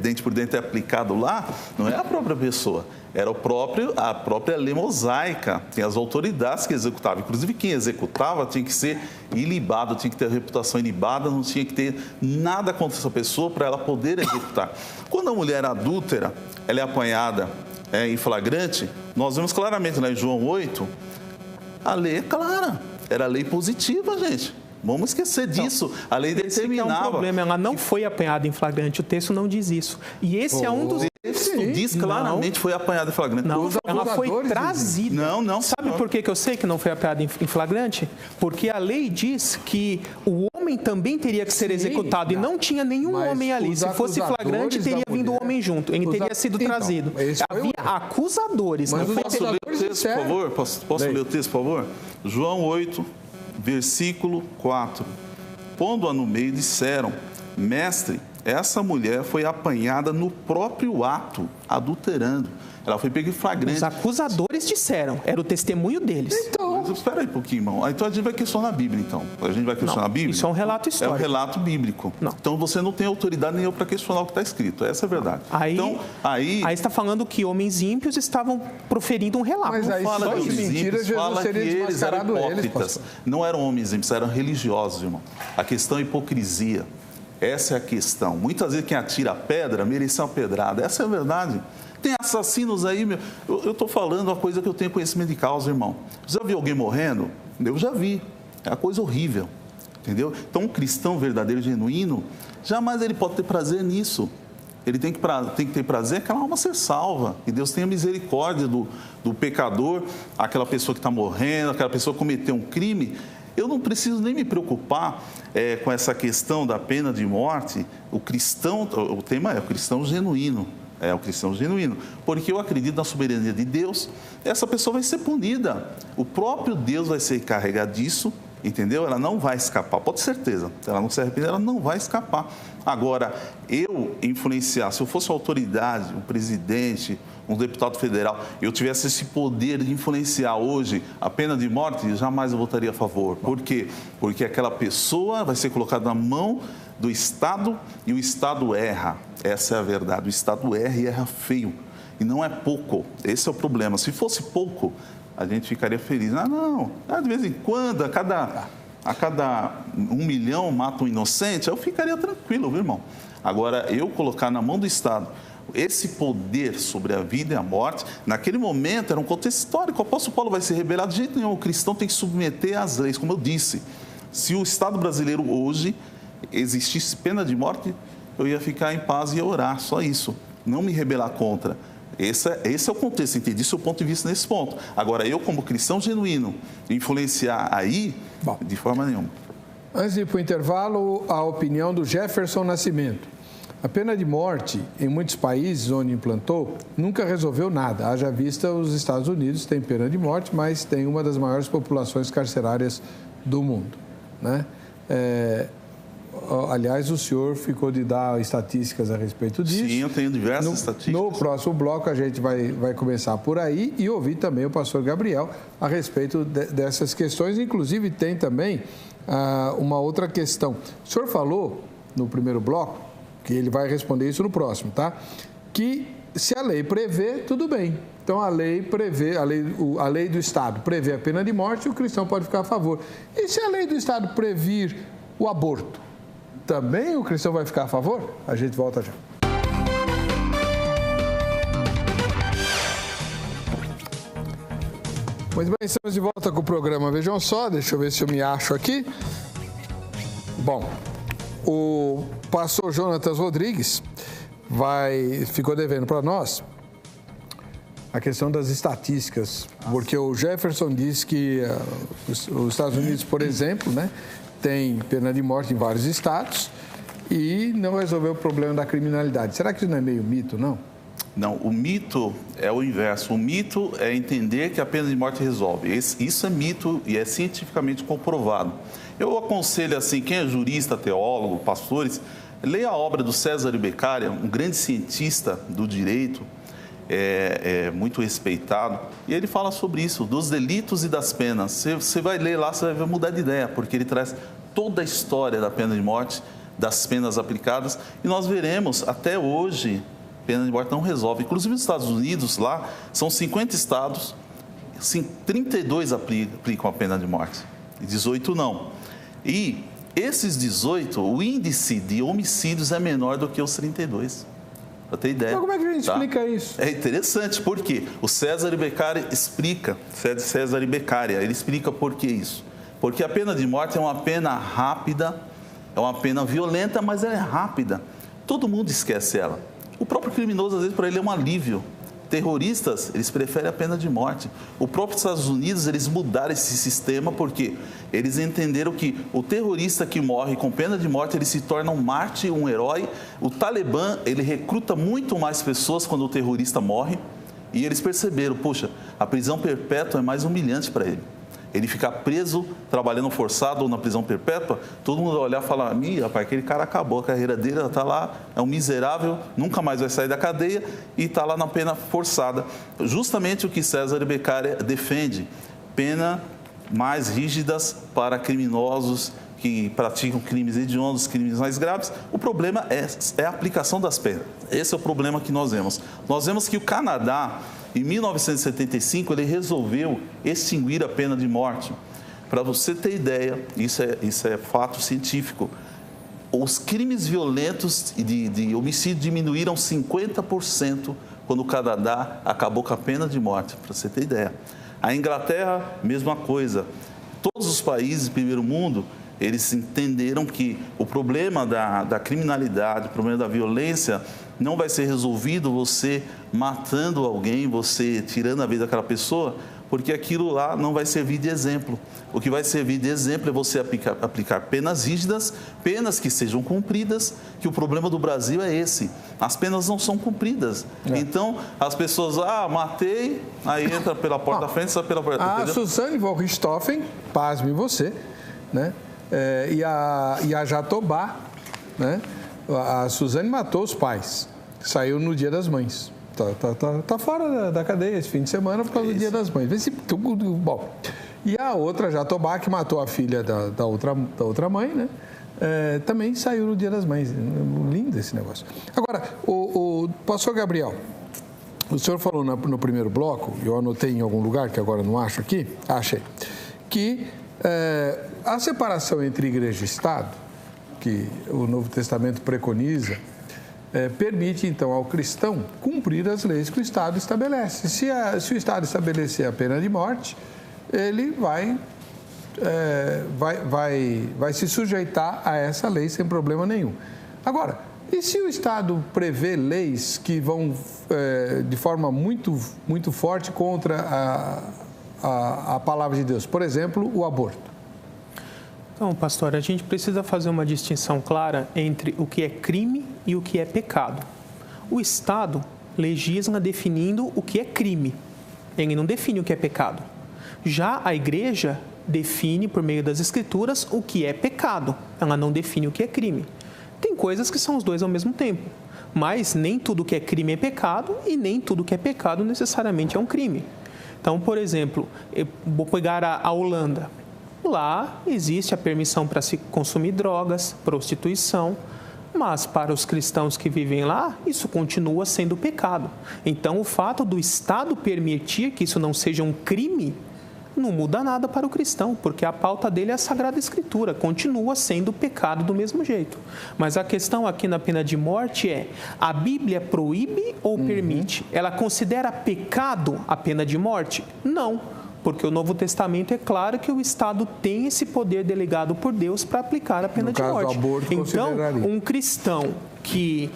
C: dente por dente é aplicado lá, não é a própria pessoa, era a própria lei mosaica, tem as autoridades que executavam. Inclusive, quem executava tinha que ser ilibado, tinha que ter a reputação ilibada, não tinha que ter nada contra essa pessoa para ela poder executar. Quando a mulher adúltera, ela é apanhada em flagrante, nós vemos claramente lá em João 8, a lei é clara, era lei positiva, gente. Vamos esquecer disso. A lei determinava.
B: É um problema. Ela não foi apanhada em flagrante. O texto não diz isso. E esse é um dos...
C: O texto diz claramente foi apanhada em flagrante.
B: Não, ela foi trazida.
C: Não.
B: Sabe por que eu sei que não foi apanhada em flagrante? Porque a lei diz que o homem também teria que ser executado. E não tinha nenhum homem ali. Se fosse flagrante, teria vindo o homem junto. Ele teria sido trazido. Havia acusadores.
A: Mas
C: não posso ler o texto, por favor? Posso ler o texto, por favor? João 8... versículo 4. Pondo-a no meio, disseram: Mestre, essa mulher foi apanhada no próprio ato, adulterando. Ela foi pega em flagrante.
B: Os acusadores disseram, era o testemunho deles.
C: Então, espera aí um pouquinho, irmão. Então a gente vai questionar a Bíblia, então. A gente vai questionar a Bíblia?
B: Isso é um relato histórico.
C: É um relato bíblico.
B: Não.
C: Então você não tem autoridade nem eu para questionar o que está escrito. Essa é a verdade.
B: Aí está falando que homens ímpios estavam proferindo um relato.
A: Mas aí
C: fala
A: só de mentira, Jesus teria desmascarado eles.
C: Não eram homens ímpios, eram religiosos, irmão. A questão é a hipocrisia. Essa é a questão. Muitas vezes quem atira a pedra merece uma pedrada. Essa é a verdade. Tem assassinos aí, meu. Eu estou falando uma coisa que eu tenho conhecimento de causa, irmão. Já viu alguém morrendo? Eu já vi. É uma coisa horrível, entendeu? Então, um cristão verdadeiro, genuíno, jamais ele pode ter prazer nisso. Ele tem que ter prazer que aquela alma ser salva. E Deus tenha misericórdia do pecador, aquela pessoa que está morrendo, aquela pessoa que cometeu um crime. Eu não preciso nem me preocupar com essa questão da pena de morte. O tema é o cristão genuíno. É o cristão genuíno, porque eu acredito na soberania de Deus, essa pessoa vai ser punida, o próprio Deus vai ser encarregado disso, entendeu? Ela não vai escapar, pode ter certeza, se ela não se arrepender, ela não vai escapar. Agora, eu influenciar, se eu fosse uma autoridade, um presidente, um deputado federal, eu tivesse esse poder de influenciar hoje a pena de morte, jamais eu votaria a favor. Por quê? Porque aquela pessoa vai ser colocada na mão do Estado e o Estado erra. Essa é a verdade. O Estado erra e erra feio. E não é pouco. Esse é o problema. Se fosse pouco, a gente ficaria feliz. Não. De vez em quando, a cada 1 milhão mata um inocente, eu ficaria tranquilo, viu, irmão? Agora, eu colocar na mão do Estado esse poder sobre a vida e a morte, naquele momento era um contexto histórico. O apóstolo Paulo vai se rebelar de jeito nenhum. O cristão tem que submeter às leis, como eu disse. Se o Estado brasileiro hoje existisse pena de morte, eu ia ficar em paz e ia orar, só isso. Não me rebelar contra. Esse é o contexto, entendi seu ponto de vista nesse ponto. Agora, eu como cristão genuíno, influenciar aí, de forma nenhuma.
A: Antes de ir para o intervalo, a opinião do Jefferson Nascimento. A pena de morte, em muitos países onde implantou, nunca resolveu nada. Haja vista, os Estados Unidos têm pena de morte, mas tem uma das maiores populações carcerárias do mundo, né? Aliás, o senhor ficou de dar estatísticas a respeito disso.
C: Sim, eu tenho diversas estatísticas.
A: No próximo bloco, a gente vai começar por aí e ouvir também o pastor Gabriel a respeito dessas questões. Inclusive, tem também uma outra questão. O senhor falou, no primeiro bloco, que ele vai responder isso no próximo, tá? Que se a lei prevê, tudo bem. Então, a lei do Estado prevê a pena de morte, o cristão pode ficar a favor. E se a lei do Estado previr o aborto, também o cristão vai ficar a favor? A gente volta já. Muito bem, estamos de volta com o programa. Vejam só, deixa eu ver se eu me acho aqui. Bom, o pastor Jonatas Rodrigues ficou devendo para nós a questão das estatísticas, porque o Jefferson disse que os Estados Unidos, por exemplo, né, tem pena de morte em vários estados e não resolveu o problema da criminalidade. Será que isso não é meio mito, não?
C: Não, o mito é o inverso. O mito é entender que a pena de morte resolve. Isso é mito e é cientificamente comprovado. Eu aconselho, assim, quem é jurista, teólogo, pastores, leia a obra do César Beccaria, um grande cientista do direito, muito respeitado, e ele fala sobre isso, dos delitos e das penas. Você vai ler lá, você vai mudar de ideia, porque ele traz toda a história da pena de morte, das penas aplicadas, e nós veremos, até hoje, pena de morte não resolve. Inclusive nos Estados Unidos, lá, são 50 estados, 32 aplicam a pena de morte, e 18 não. E esses 18, o índice de homicídios é menor do que os 32. Para ter ideia.
A: Então, como é que a gente explica isso?
C: É interessante, porque o César Beccaria explica, ele explica por que isso. Porque a pena de morte é uma pena rápida, é uma pena violenta, mas ela é rápida. Todo mundo esquece ela. O próprio criminoso, às vezes, para ele é um alívio. Terroristas, eles preferem a pena de morte. O próprio Estados Unidos, eles mudaram esse sistema porque eles entenderam que o terrorista que morre com pena de morte, ele se torna um mártir, um herói. O Talibã, ele recruta muito mais pessoas quando o terrorista morre. E eles perceberam, poxa, a prisão perpétua é mais humilhante para ele. Ele ficar preso, trabalhando forçado ou na prisão perpétua, todo mundo vai olhar e falar, rapaz, aquele cara acabou a carreira dele, ela está lá, é um miserável, nunca mais vai sair da cadeia e está lá na pena forçada. Justamente o que César Beccaria defende, pena mais rígidas para criminosos que praticam crimes hediondos, crimes mais graves. O problema é a aplicação das penas. Esse é o problema que nós vemos. Nós vemos que o Canadá, em 1975, ele resolveu extinguir a pena de morte. Para você ter ideia, isso é fato científico, os crimes violentos de homicídio diminuíram 50% quando o Canadá acabou com a pena de morte, para você ter ideia. A Inglaterra, mesma coisa. Todos os países do primeiro mundo, eles entenderam que o problema da criminalidade, o problema da violência, não vai ser resolvido você matando alguém, você tirando a vida daquela pessoa, porque aquilo lá não vai servir de exemplo. O que vai servir de exemplo é você aplicar penas rígidas, penas que sejam cumpridas, que o problema do Brasil é esse. As penas não são cumpridas. Então, as pessoas, matei, aí entra pela porta da frente, sai pela porta.
A: A Suzane von Richthofen, pasme você, né? E a Jatobá, né? A Suzane matou os pais, saiu no Dia das Mães. Tá fora da cadeia esse fim de semana por causa do Dia das Mães. Bom, e a outra, Jatobá, que matou a filha da outra mãe, né? Também saiu no Dia das Mães. Lindo esse negócio. Agora, o pastor Gabriel, o senhor falou no primeiro bloco, eu anotei em algum lugar, que agora não acho aqui, achei, que a separação entre igreja e Estado, que o Novo Testamento preconiza, permite, então, ao cristão cumprir as leis que o Estado estabelece. Se o Estado estabelecer a pena de morte, ele vai se sujeitar a essa lei sem problema nenhum. Agora, e se o Estado prevê leis que vão de forma muito, muito forte contra a palavra de Deus? Por exemplo, o aborto.
B: Então, pastor, a gente precisa fazer uma distinção clara entre o que é crime e o que é pecado. O Estado legisla definindo o que é crime. Ele não define o que é pecado. Já a igreja define, por meio das Escrituras, o que é pecado. Ela não define o que é crime. Tem coisas que são os dois ao mesmo tempo. Mas nem tudo que é crime é pecado e nem tudo que é pecado necessariamente é um crime. Então, por exemplo, eu vou pegar a Holanda. Lá existe a permissão para se consumir drogas, prostituição, mas para os cristãos que vivem lá, isso continua sendo pecado. Então, o fato do Estado permitir que isso não seja um crime, não muda nada para o cristão, porque a pauta dele é a Sagrada Escritura, continua sendo pecado do mesmo jeito. Mas a questão aqui na pena de morte é, a Bíblia proíbe ou permite? Ela considera pecado a pena de morte? Não. Porque o Novo Testamento é claro que o Estado tem esse poder delegado por Deus para aplicar a pena de morte. Então, um cristão que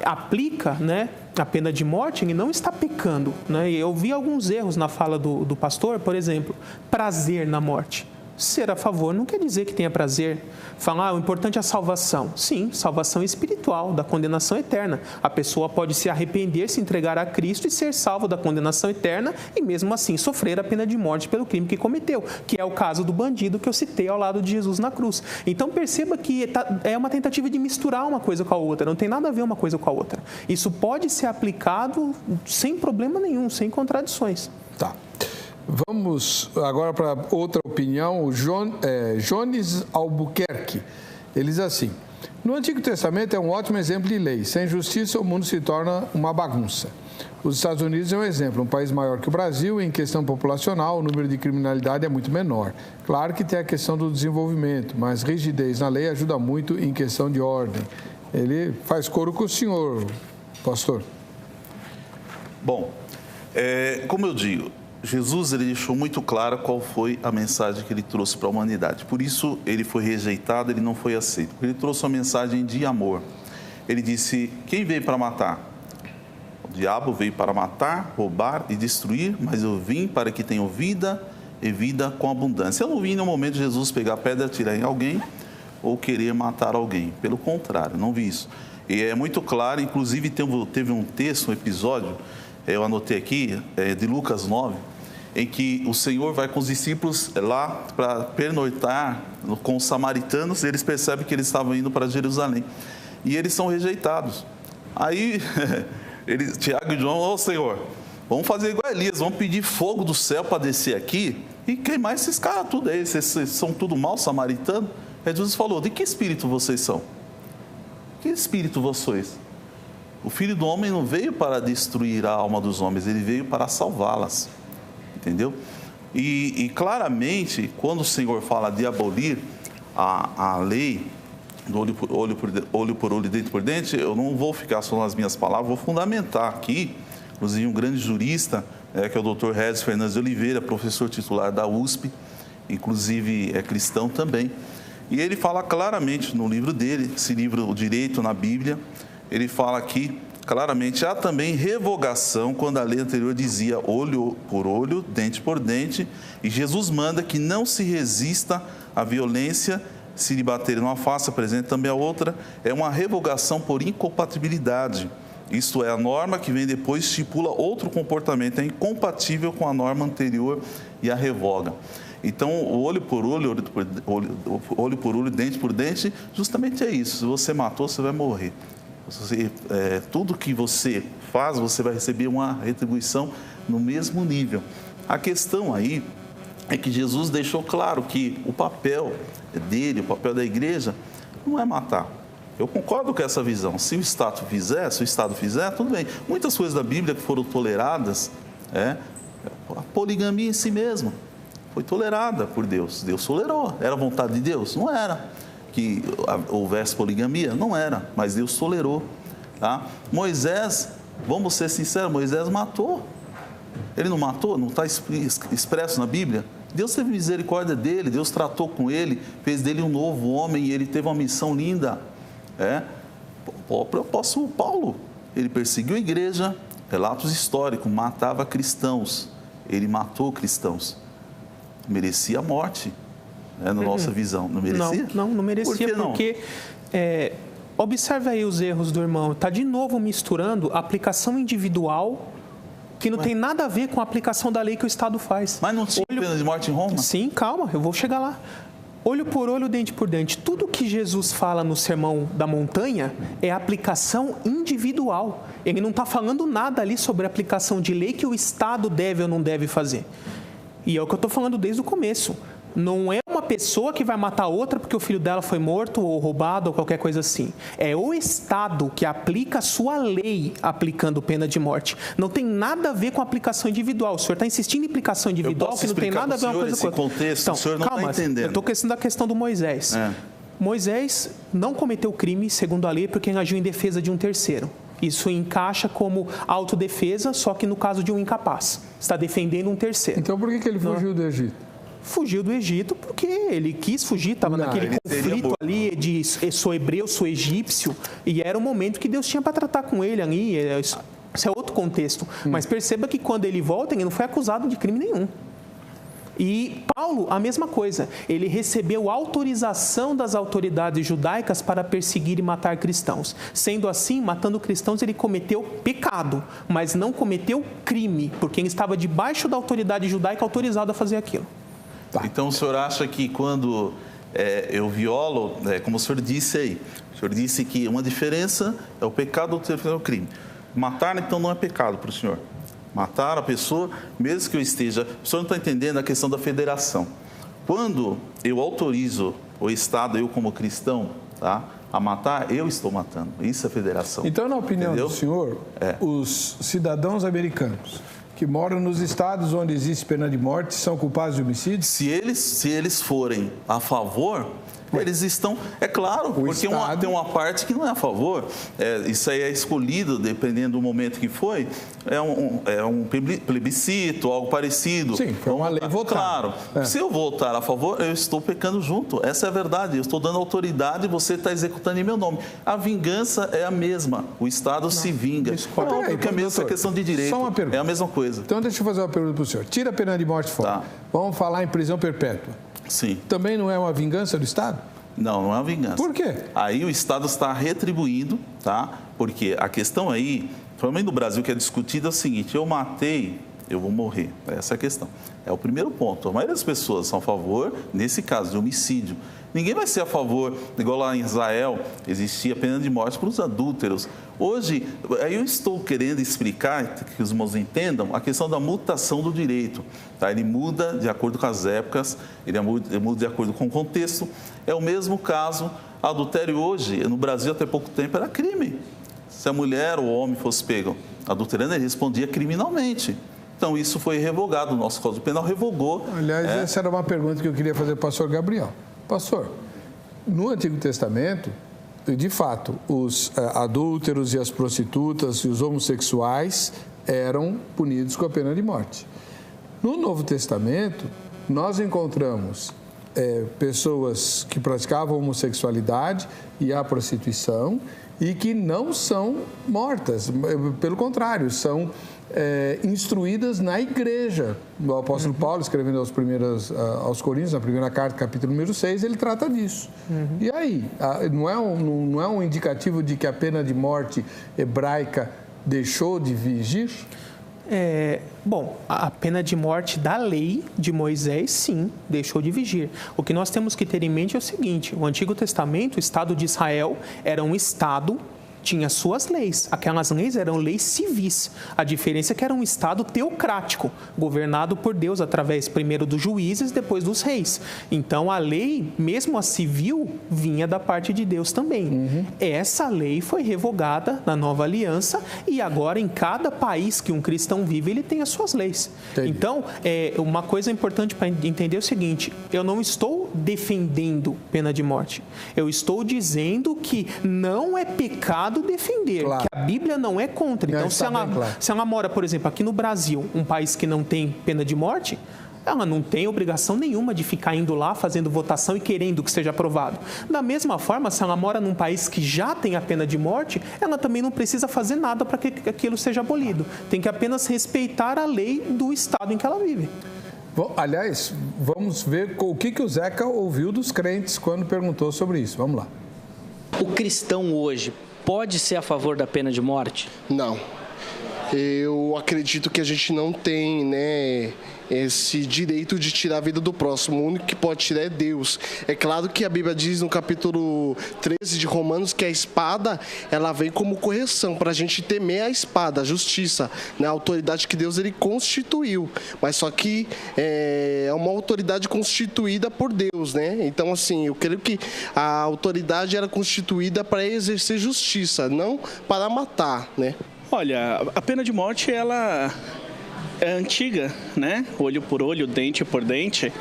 B: aplica, né, a pena de morte, ele não está pecando. Né? Eu vi alguns erros na fala do pastor, por exemplo, prazer na morte. Ser a favor não quer dizer que tenha prazer. Falar, o importante é a salvação. Sim, salvação espiritual, da condenação eterna. A pessoa pode se arrepender, se entregar a Cristo e ser salvo da condenação eterna e mesmo assim sofrer a pena de morte pelo crime que cometeu, que é o caso do bandido que eu citei ao lado de Jesus na cruz. Então perceba que é uma tentativa de misturar uma coisa com a outra, não tem nada a ver uma coisa com a outra. Isso pode ser aplicado sem problema nenhum, sem contradições.
A: Tá. Vamos agora para outra opinião, o Jones Albuquerque. Ele diz assim: no Antigo Testamento é um ótimo exemplo de lei. Sem justiça, o mundo se torna uma bagunça. Os Estados Unidos é um exemplo, um país maior que o Brasil. Em questão populacional, o número de criminalidade é muito menor. Claro que tem a questão do desenvolvimento, mas rigidez na lei ajuda muito em questão de ordem. Ele faz coro com o senhor, pastor.
C: Bom, como eu digo, Jesus ele deixou muito claro qual foi a mensagem que ele trouxe para a humanidade. Por isso ele foi rejeitado, ele não foi aceito. Ele trouxe uma mensagem de amor. Ele disse: quem veio para matar? O diabo veio para matar, roubar e destruir, mas eu vim para que tenham vida e vida com abundância. Eu não vi em nenhum momento Jesus pegar pedra, atirar em alguém ou querer matar alguém. Pelo contrário, não vi isso. E é muito claro, inclusive teve um texto, um episódio, eu anotei aqui, de Lucas 9, em que o Senhor vai com os discípulos lá para pernoitar com os samaritanos, e eles percebem que eles estavam indo para Jerusalém. E eles são rejeitados. Aí, Tiago e João: ô Senhor, vamos fazer igual a Elias, vamos pedir fogo do céu para descer aqui e queimar esses caras tudo aí, vocês são tudo mal samaritano. Aí Jesus falou: de que espírito vocês são? Que espírito vós sois? O Filho do Homem não veio para destruir a alma dos homens, ele veio para salvá-las, entendeu? E claramente, quando o Senhor fala de abolir a lei do olho por olho, dente por dente, eu não vou ficar só nas minhas palavras, vou fundamentar aqui, inclusive um grande jurista, que é o Dr. Regis Fernandes de Oliveira, professor titular da USP, inclusive é cristão também, e ele fala claramente no livro dele, esse livro, O Direito na Bíblia, ele fala aqui claramente: há também revogação quando a lei anterior dizia olho por olho, dente por dente, e Jesus manda que não se resista à violência, se lhe baterem numa face, apresente também a outra. É uma revogação por incompatibilidade. Isto é, a norma que vem depois estipula outro comportamento, é incompatível com a norma anterior e a revoga. Então, o olho por olho, dente por dente, justamente é isso. Se você matou, você vai morrer. Tudo que você faz, você vai receber uma retribuição no mesmo nível. A questão aí é que Jesus deixou claro que o papel dele, o papel da igreja, não é matar. Eu concordo com essa visão. Se o Estado fizer, tudo bem. Muitas coisas da Bíblia que foram toleradas, a poligamia em si mesma foi tolerada por Deus. Deus tolerou. Era vontade de Deus? Não era. Que houvesse poligamia? Não era, mas Deus tolerou. Tá? Moisés, vamos ser sinceros, Moisés matou. Ele não matou? Não está expresso na Bíblia? Deus teve misericórdia dele, Deus tratou com ele, fez dele um novo homem e ele teve uma missão linda. O apóstolo Paulo, ele perseguiu a igreja, relatos históricos, matava cristãos. Ele matou cristãos. Merecia a morte. Na nossa visão, não merecia?
B: Não merecia, porque observe aí os erros do irmão. Está de novo misturando a aplicação individual, que não tem nada a ver com a aplicação da lei que o Estado faz.
C: Mas não tinha pena de morte em Roma?
B: Sim, calma, eu vou chegar lá. Olho por olho, dente por dente. Tudo que Jesus fala no Sermão da Montanha é aplicação individual. Ele não está falando nada ali sobre a aplicação de lei que o Estado deve ou não deve fazer. E é o que eu estou falando desde o começo. Não é uma pessoa que vai matar outra porque o filho dela foi morto ou roubado ou qualquer coisa assim. É o Estado que aplica a sua lei aplicando pena de morte. Não tem nada a ver com a aplicação individual. O senhor está insistindo em aplicação individual que não tem nada a ver com uma coisa com outra.
C: Contexto, então, o senhor não está entendendo.
B: Eu estou questionando a questão do Moisés. Moisés não cometeu crime, segundo a lei, porque ele agiu em defesa de um terceiro. Isso encaixa como autodefesa, só que no caso de um incapaz. Está defendendo um terceiro.
A: Então por que ele fugiu do Egito?
B: Fugiu do Egito porque ele quis fugir, estava naquele conflito ali de sou hebreu, sou egípcio, e era o momento que Deus tinha para tratar com ele ali, isso é outro contexto. Mas perceba que quando ele volta, ele não foi acusado de crime nenhum. E Paulo, a mesma coisa, ele recebeu autorização das autoridades judaicas para perseguir e matar cristãos. Sendo assim, matando cristãos, ele cometeu pecado, mas não cometeu crime, porque ele estava debaixo da autoridade judaica autorizada a fazer aquilo.
C: Tá. Então, o senhor acha que quando eu violo, como o senhor disse aí, o senhor disse que uma diferença é o pecado ou o crime. Matar, então, não é pecado para o senhor? Matar a pessoa, mesmo que eu esteja... A pessoa não está entendendo a questão da federação. Quando eu autorizo o Estado, eu como cristão, tá, a matar, eu estou matando. Isso é federação.
A: Então, na opinião
C: Entendeu?
A: do senhor, os cidadãos americanos que moram nos estados onde existe pena de morte são culpados de homicídio?
C: Se eles forem a favor, eles estão... É claro, porque tem uma parte que não é a favor. Isso aí é escolhido, dependendo do momento que foi. É um plebiscito, algo parecido.
A: Sim, foi uma lei votada.
C: Claro. Se eu votar a favor, eu estou pecando junto. Essa é a verdade. Eu estou dando autoridade e você está executando em meu nome. A vingança é a mesma. O Estado se vinga. Porque é a mesma questão de direito.
A: Só uma pergunta.
C: É a mesma coisa.
A: Então, deixa eu fazer uma pergunta para o senhor. Tira a pena de morte fora.
C: Tá.
A: Vamos falar em prisão perpétua.
C: Sim.
A: Também não é uma vingança do Estado?
C: Não, não é uma vingança.
A: Por quê?
C: Aí o Estado está retribuindo, tá? Porque a questão aí, principalmente no Brasil, que é discutida é o seguinte: eu matei, eu vou morrer. Essa é a questão. É o primeiro ponto. A maioria das pessoas são a favor, nesse caso, de homicídio. Ninguém vai ser a favor, igual lá em Israel, existia pena de morte para os adúlteros. Hoje, aí eu estou querendo explicar, que os irmãos entendam, a questão da mutação do direito. Tá? Ele muda de acordo com as épocas, ele muda de acordo com o contexto. É o mesmo caso, adultério hoje, no Brasil até pouco tempo era crime. Se a mulher ou o homem fosse pego adulterando, ele respondia criminalmente. Então, isso foi revogado, o nosso Código Penal revogou.
A: Aliás, essa era uma pergunta que eu queria fazer para o pastor Gabriel. Pastor, no Antigo Testamento, de fato, os adúlteros e as prostitutas e os homossexuais eram punidos com a pena de morte. No Novo Testamento, nós encontramos pessoas que praticavam homossexualidade e a prostituição e que não são mortas, pelo contrário, são instruídas na igreja. O apóstolo Paulo, escrevendo aos Coríntios, na primeira carta, capítulo número 6, ele trata disso. E aí, não é um indicativo de que a pena de morte hebraica deixou de vigir?
B: Bom, a pena de morte da lei de Moisés, sim, deixou de vigir. O que nós temos que ter em mente é o seguinte: o Antigo Testamento, o Estado de Israel, era um Estado, tinha suas leis. Aquelas leis eram leis civis. A diferença é que era um Estado teocrático, governado por Deus através primeiro dos juízes, depois dos reis. Então, a lei, mesmo a civil, vinha da parte de Deus também. Essa lei foi revogada na Nova Aliança e agora, em cada país que um cristão vive, ele tem as suas leis. Entendi. Então, uma coisa importante para entender é o seguinte: eu não estou defendendo pena de morte. Eu estou dizendo que não é pecado defender, claro, que a Bíblia não é contra. Então, se ela mora, por exemplo, aqui no Brasil, um país que não tem pena de morte, ela não tem obrigação nenhuma de ficar indo lá, fazendo votação e querendo que seja aprovado. Da mesma forma, se ela mora num país que já tem a pena de morte, ela também não precisa fazer nada para que aquilo seja abolido. Tem que apenas respeitar a lei do estado em que ela vive.
A: Bom, aliás, vamos ver o que o Zeca ouviu dos crentes quando perguntou sobre isso. Vamos lá.
D: O cristão hoje pode ser a favor da pena de morte?
E: Não. Eu acredito que a gente não tem, esse direito de tirar a vida do próximo. O único que pode tirar é Deus. É claro que a Bíblia diz no capítulo 13 de Romanos que a espada, ela vem como correção, para a gente temer a espada, a justiça, a autoridade que Deus ele constituiu. Mas só que é uma autoridade constituída por Deus, Então, assim, eu creio que a autoridade era constituída para exercer justiça, não para matar,
F: Olha, a pena de morte, ela é antiga, Olho por olho, dente por dente.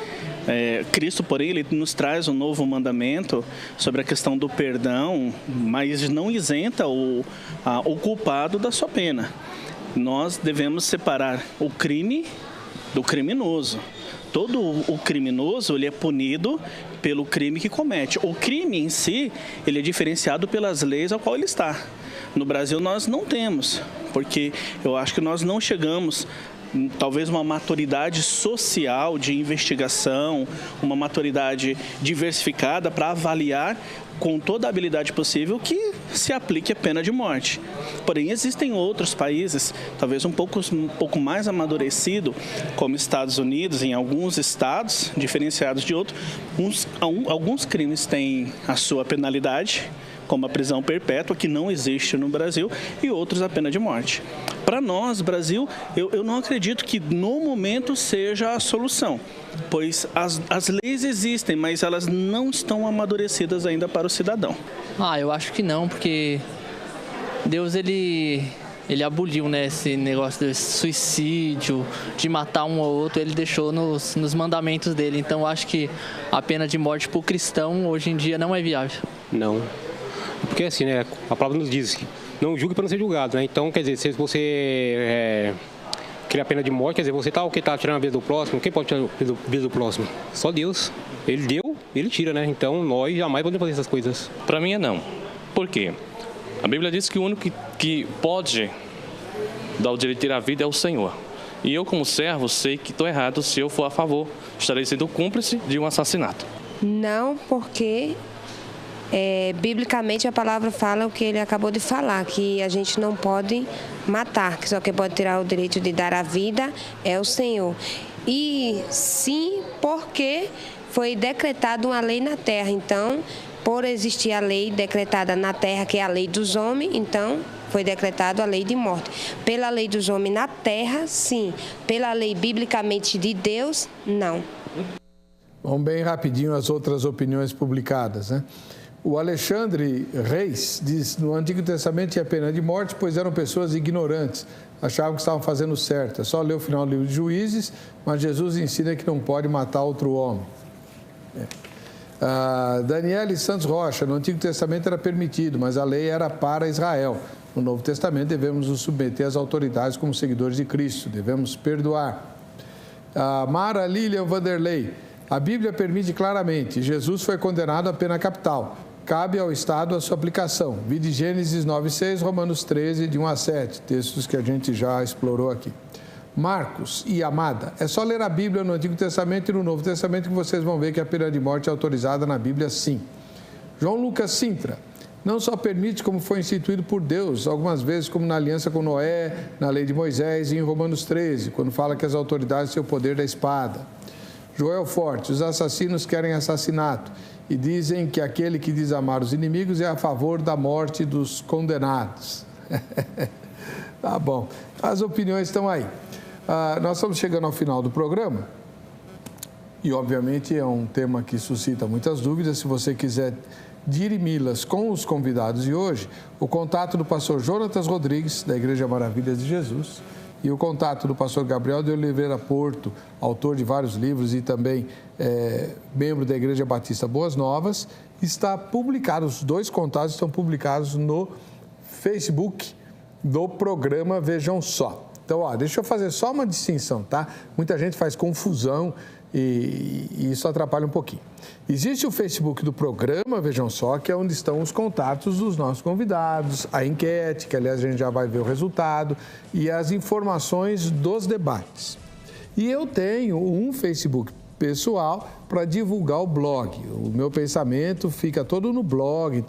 F: Cristo, porém, ele nos traz um novo mandamento sobre a questão do perdão, mas não isenta o culpado da sua pena. Nós devemos separar o crime do criminoso. Todo o criminoso, ele é punido pelo crime que comete. O crime em si, ele é diferenciado pelas leis ao qual ele está. No Brasil nós não temos, porque eu acho que nós não chegamos, talvez, uma maturidade social de investigação, uma maturidade diversificada para avaliar com toda a habilidade possível que se aplique a pena de morte. Porém, existem outros países, talvez um pouco mais amadurecido, como Estados Unidos, em alguns estados, diferenciados de outros. Alguns crimes têm a sua penalidade, como a prisão perpétua, que não existe no Brasil, e outros a pena de morte. Para nós, Brasil, eu não acredito que no momento seja a solução, pois as leis existem, mas elas não estão amadurecidas ainda para o cidadão.
G: Eu acho que não, porque Deus, ele aboliu, né, esse negócio desse suicídio, de matar um ou outro, ele deixou nos mandamentos dele. Então, eu acho que a pena de morte para o cristão, hoje em dia, não é viável.
H: Não, porque assim, né, a palavra nos diz que não julgue para não ser julgado, né? Então, quer dizer, se você criar a pena de morte, quer dizer, você o que está tirando a vida do próximo, quem pode tirar a vida do próximo? Só Deus. Ele deu, ele tira, né? Então, nós jamais podemos fazer essas coisas.
I: Para mim é não. Por quê? A Bíblia diz que o único que pode dar o direito de tirar a vida é o Senhor. E eu, como servo, sei que estou errado. Se eu for a favor, estarei sendo cúmplice de um assassinato.
J: Não, porque biblicamente a palavra fala o que ele acabou de falar, que a gente não pode matar, que só quem pode tirar o direito de dar a vida é o Senhor. E sim, porque foi decretada uma lei na terra. Então, por existir a lei decretada na terra, que é a lei dos homens, então foi decretada a lei de morte. Pela lei dos homens na terra, sim. Pela lei biblicamente de Deus, não.
A: Vamos bem rapidinho as outras opiniões publicadas, né? O Alexandre Reis diz: no Antigo Testamento tinha pena de morte, pois eram pessoas ignorantes, achavam que estavam fazendo certo. É só ler o final do livro de Juízes, mas Jesus ensina que não pode matar outro homem. Daniele Santos Rocha: no Antigo Testamento era permitido, mas a lei era para Israel. No Novo Testamento devemos nos submeter às autoridades como seguidores de Cristo, devemos perdoar. Mara Lilian Vanderlei: a Bíblia permite claramente, Jesus foi condenado à pena capital. Cabe ao Estado a sua aplicação. Vide Gênesis 9:6, Romanos 13, de 1 a 7, textos que a gente já explorou aqui. Marcos e Amada: é só ler a Bíblia no Antigo Testamento e no Novo Testamento que vocês vão ver que a pena de morte é autorizada na Bíblia, sim. João Lucas Sintra: não só permite, como foi instituído por Deus, algumas vezes como na aliança com Noé, na lei de Moisés e em Romanos 13, quando fala que as autoridades têm o poder da espada. Joel Forte: os assassinos querem assassinato e dizem que aquele que diz amar os inimigos é a favor da morte dos condenados. Tá bom, as opiniões estão aí. Nós estamos chegando ao final do programa e, obviamente, é um tema que suscita muitas dúvidas. Se você quiser dirimi-las com os convidados de hoje, o contato do pastor Jonatas Rodrigues, da Igreja Maravilhas de Jesus, e o contato do pastor Gabriel de Oliveira Porto, autor de vários livros e também membro da Igreja Batista Boas Novas, está publicado, os dois contatos estão publicados no Facebook do programa Vejam Só. Então, deixa eu fazer só uma distinção, tá? Muita gente faz confusão e isso atrapalha um pouquinho. Existe o Facebook do programa Vejam Só, que é onde estão os contatos dos nossos convidados, a enquete, que aliás a gente já vai ver o resultado, e as informações dos debates. E eu tenho um Facebook pessoal para divulgar o blog. O meu pensamento fica todo no blog,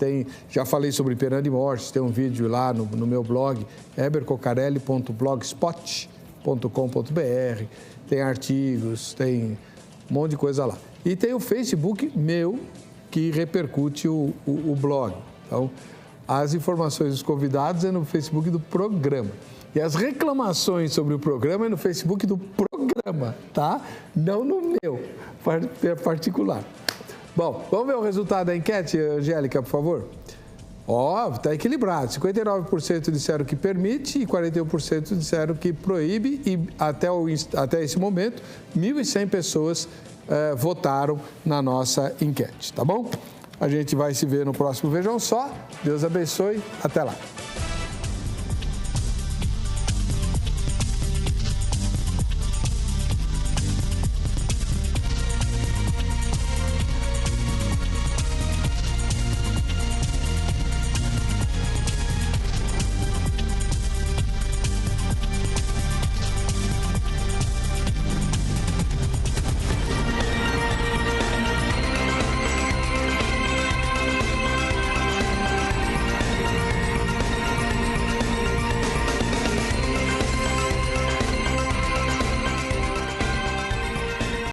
A: já falei sobre pena de morte, tem um vídeo lá no meu blog, hebercocarelli.blogspot.com.br, tem artigos, tem um monte de coisa lá. E tem o Facebook meu, que repercute o blog. Então, as informações dos convidados é no Facebook do programa. E as reclamações sobre o programa é no Facebook do programa, tá? Não no meu particular. Bom, vamos ver o resultado da enquete, Angélica, por favor? Está equilibrado. 59% disseram que permite e 41% disseram que proíbe. E até esse momento, 1.100 pessoas votaram na nossa enquete, tá bom? A gente vai se ver no próximo Vejam Só. Deus abençoe. Até lá.